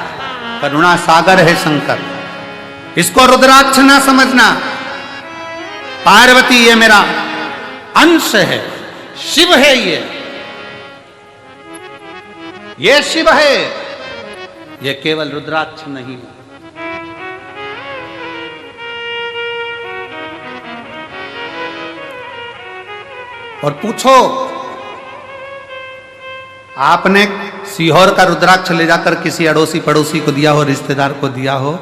करुणा सागर है शंकर, इसको रुद्राक्ष ना समझना। पार्वती ये मेरा अंश है, शिव है ये शिव है, ये केवल रुद्राक्ष नहीं। और पूछो, आपने सीहोर का रुद्राक्ष ले जाकर किसी अड़ोसी पड़ोसी को दिया हो, रिश्तेदार को दिया हो,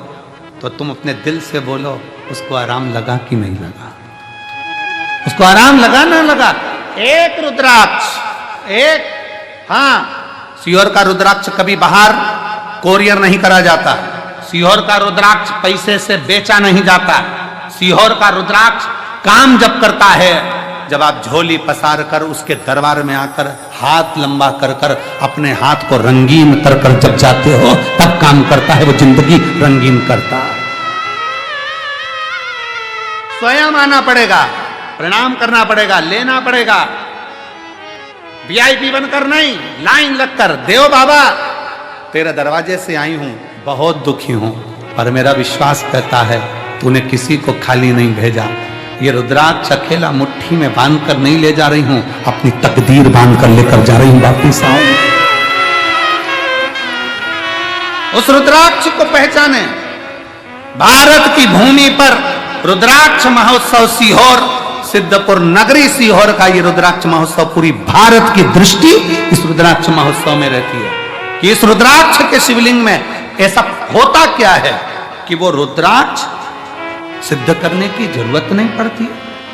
तो तुम अपने दिल से बोलो उसको आराम लगा कि नहीं लगा? उसको आराम लगा ना लगा? एक रुद्राक्ष, एक, हाँ, सीहोर का रुद्राक्ष कभी बाहर कोरियर नहीं करा जाता। सीहोर का रुद्राक्ष पैसे से बेचा नहीं जाता। सीहोर का रुद्राक्ष काम जब करता है, जब आप झोली पसार कर उसके दरबार में आकर हाथ लंबा कर कर अपने हाथ को रंगीन कर कर जब जाते हो, तब काम करता है, वो जिंदगी रंगीन करता है। स्वयं आना पड़ेगा, प्रणाम करना पड़ेगा, लेना पड़ेगा, वीआईपी बनकर नहीं, लाइन लगकर, देव बाबा तेरे दरवाजे से आई हूं, बहुत दुखी हूं, पर मेरा विश्वास कहता है तूने किसी को खाली नहीं भेजा। ये रुद्राक्ष अकेला मुट्ठी में बांध कर नहीं ले जा रही हूं, अपनी तकदीर बांध कर लेकर जा रही हूं वापिस आऊं। उस रुद्राक्ष को पहचाने। भारत की भूमि पर रुद्राक्ष महोत्सव सीहोर, सिद्धपुर नगरी सीहोर का ये रुद्राक्ष महोत्सव, पूरी भारत की दृष्टि इस रुद्राक्ष महोत्सव में रहती है कि इस रुद्राक्ष के शिवलिंग में ऐसा होता क्या है कि वो रुद्राक्ष सिद्ध करने की जरूरत नहीं पड़ती।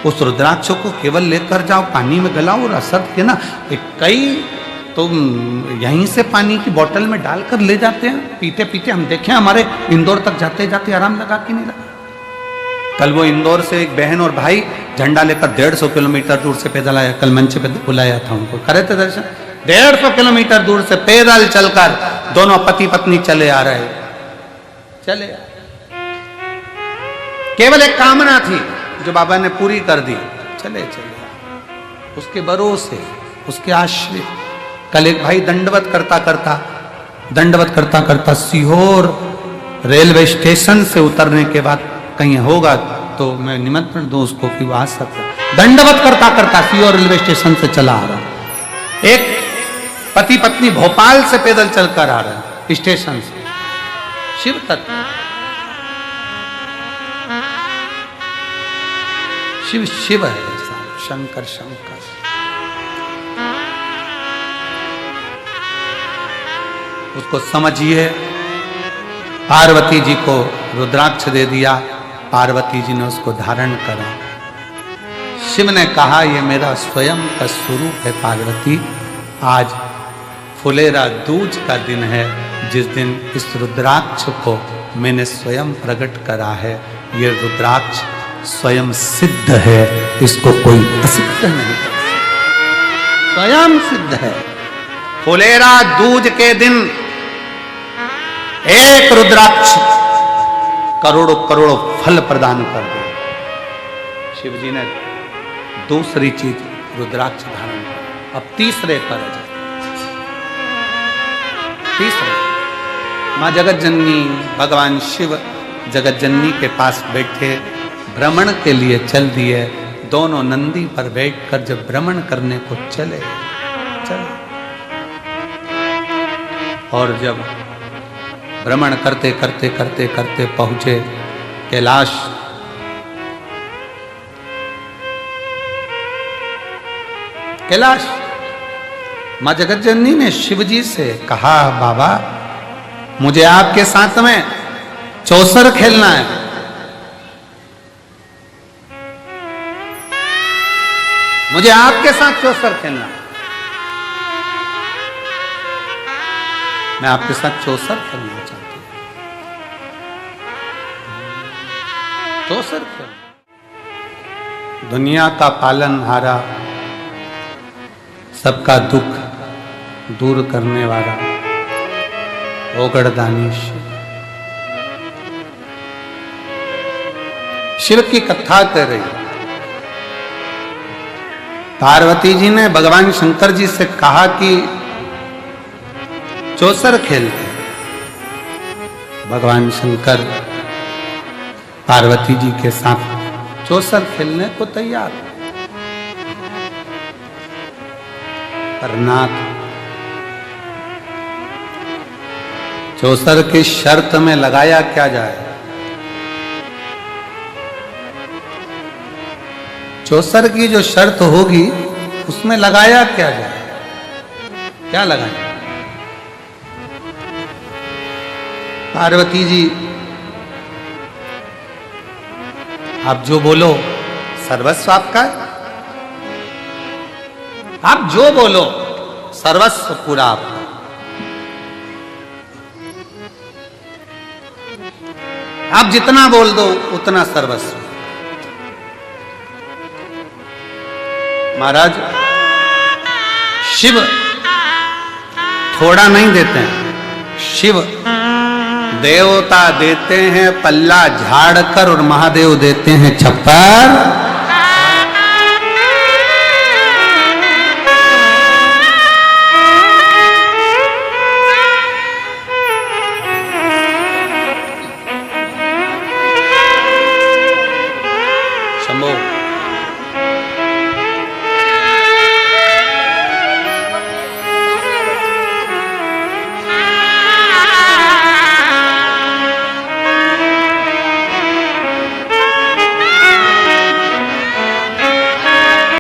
उस रुद्राक्ष को केवल लेकर जाओ, पानी में गलाओ और असद के ना, कई तो यहीं से पानी की बोतल में डालकर ले जाते हैं, पीते पीते हम देखे, हमारे इंदौर तक जाते जाते आराम लगा कि नहीं लगा। कल वो इंदौर से एक बहन और भाई झंडा लेकर 150 किलोमीटर दूर से पैदल आया, कल मंच पे बुलाया था उनको, करे थे दर्शन। 150 किलोमीटर दूर से पैदल चलकर दोनों पति पत्नी चले आ रहे, चले केवल एक कामना थी जो बाबा ने पूरी कर दी, चले चले उसके भरोसे, उसके आश्रित। कल एक भाई दंडवत करता करता सीहोर रेलवे स्टेशन से उतरने के बाद कहीं होगा तो मैं निमंत्रण दूं उसको कि वो आ सकता। दंडवत करता करता सीहोर रेलवे स्टेशन से चला आ रहा। एक पति पत्नी भोपाल से पैदल चलकर आ रहे स्टेशन से। शिव तत्व, शिव शिव है, शंकर शंकर। उसको समझिए। पार्वती जी को रुद्राक्ष दे दिया, पार्वती जी ने उसको धारण करा। शिव ने कहा ये मेरा स्वयं का स्वरूप है पार्वती, आज फुलेरा दूज का दिन है, जिस दिन इस रुद्राक्ष को मैंने स्वयं प्रकट करा है। ये रुद्राक्ष स्वयं सिद्ध है, इसको कोई असिद्ध नहीं कर सकता, स्वयं सिद्ध है। फुलेरा दूज के दिन एक रुद्राक्ष करोड़ों करोड़ों फल प्रदान कर दे। शिव जी ने दूसरी चीज रुद्राक्ष धारण कर। अब तीसरे पर तीसरे मां जगत जननी, भगवान शिव जगत जननी के पास बैठे भ्रमण के लिए चल दिए। दोनों नंदी पर बैठकर जब भ्रमण करने को चले और जब भ्रमण करते करते करते करते पहुंचे कैलाश। कैलाश मां जगत जननी ने शिव जी से कहा, बाबा मुझे आपके साथ में चौसर खेलना है। मुझे आपके साथ चौसर खेलना है। मैं आपके साथ चौसर खेलना चाहती हूं। चौसर खेल, दुनिया का पालनहारा, सबका दुख दूर करने वाला ओगड़दानी शिव। शिव की कथा कर रही। पार्वती जी ने भगवान शंकर जी से कहा कि चौसर खेलते। भगवान शंकर पार्वती जी के साथ चौसर खेलने को तैयार। पर नाथ, चौसर की शर्त में लगाया क्या जाए? चौसर की जो शर्त होगी उसमें लगाया क्या जाए? क्या लगाए? पार्वती जी, आप जो बोलो सर्वस्व आपका है। आप जो बोलो सर्वस्व पूरा आपका। आप जितना बोल दो उतना सर्वस्व। महाराज, शिव थोड़ा नहीं देते हैं। शिव देवता देते हैं पल्ला झाड़कर और महादेव देते हैं छप्पर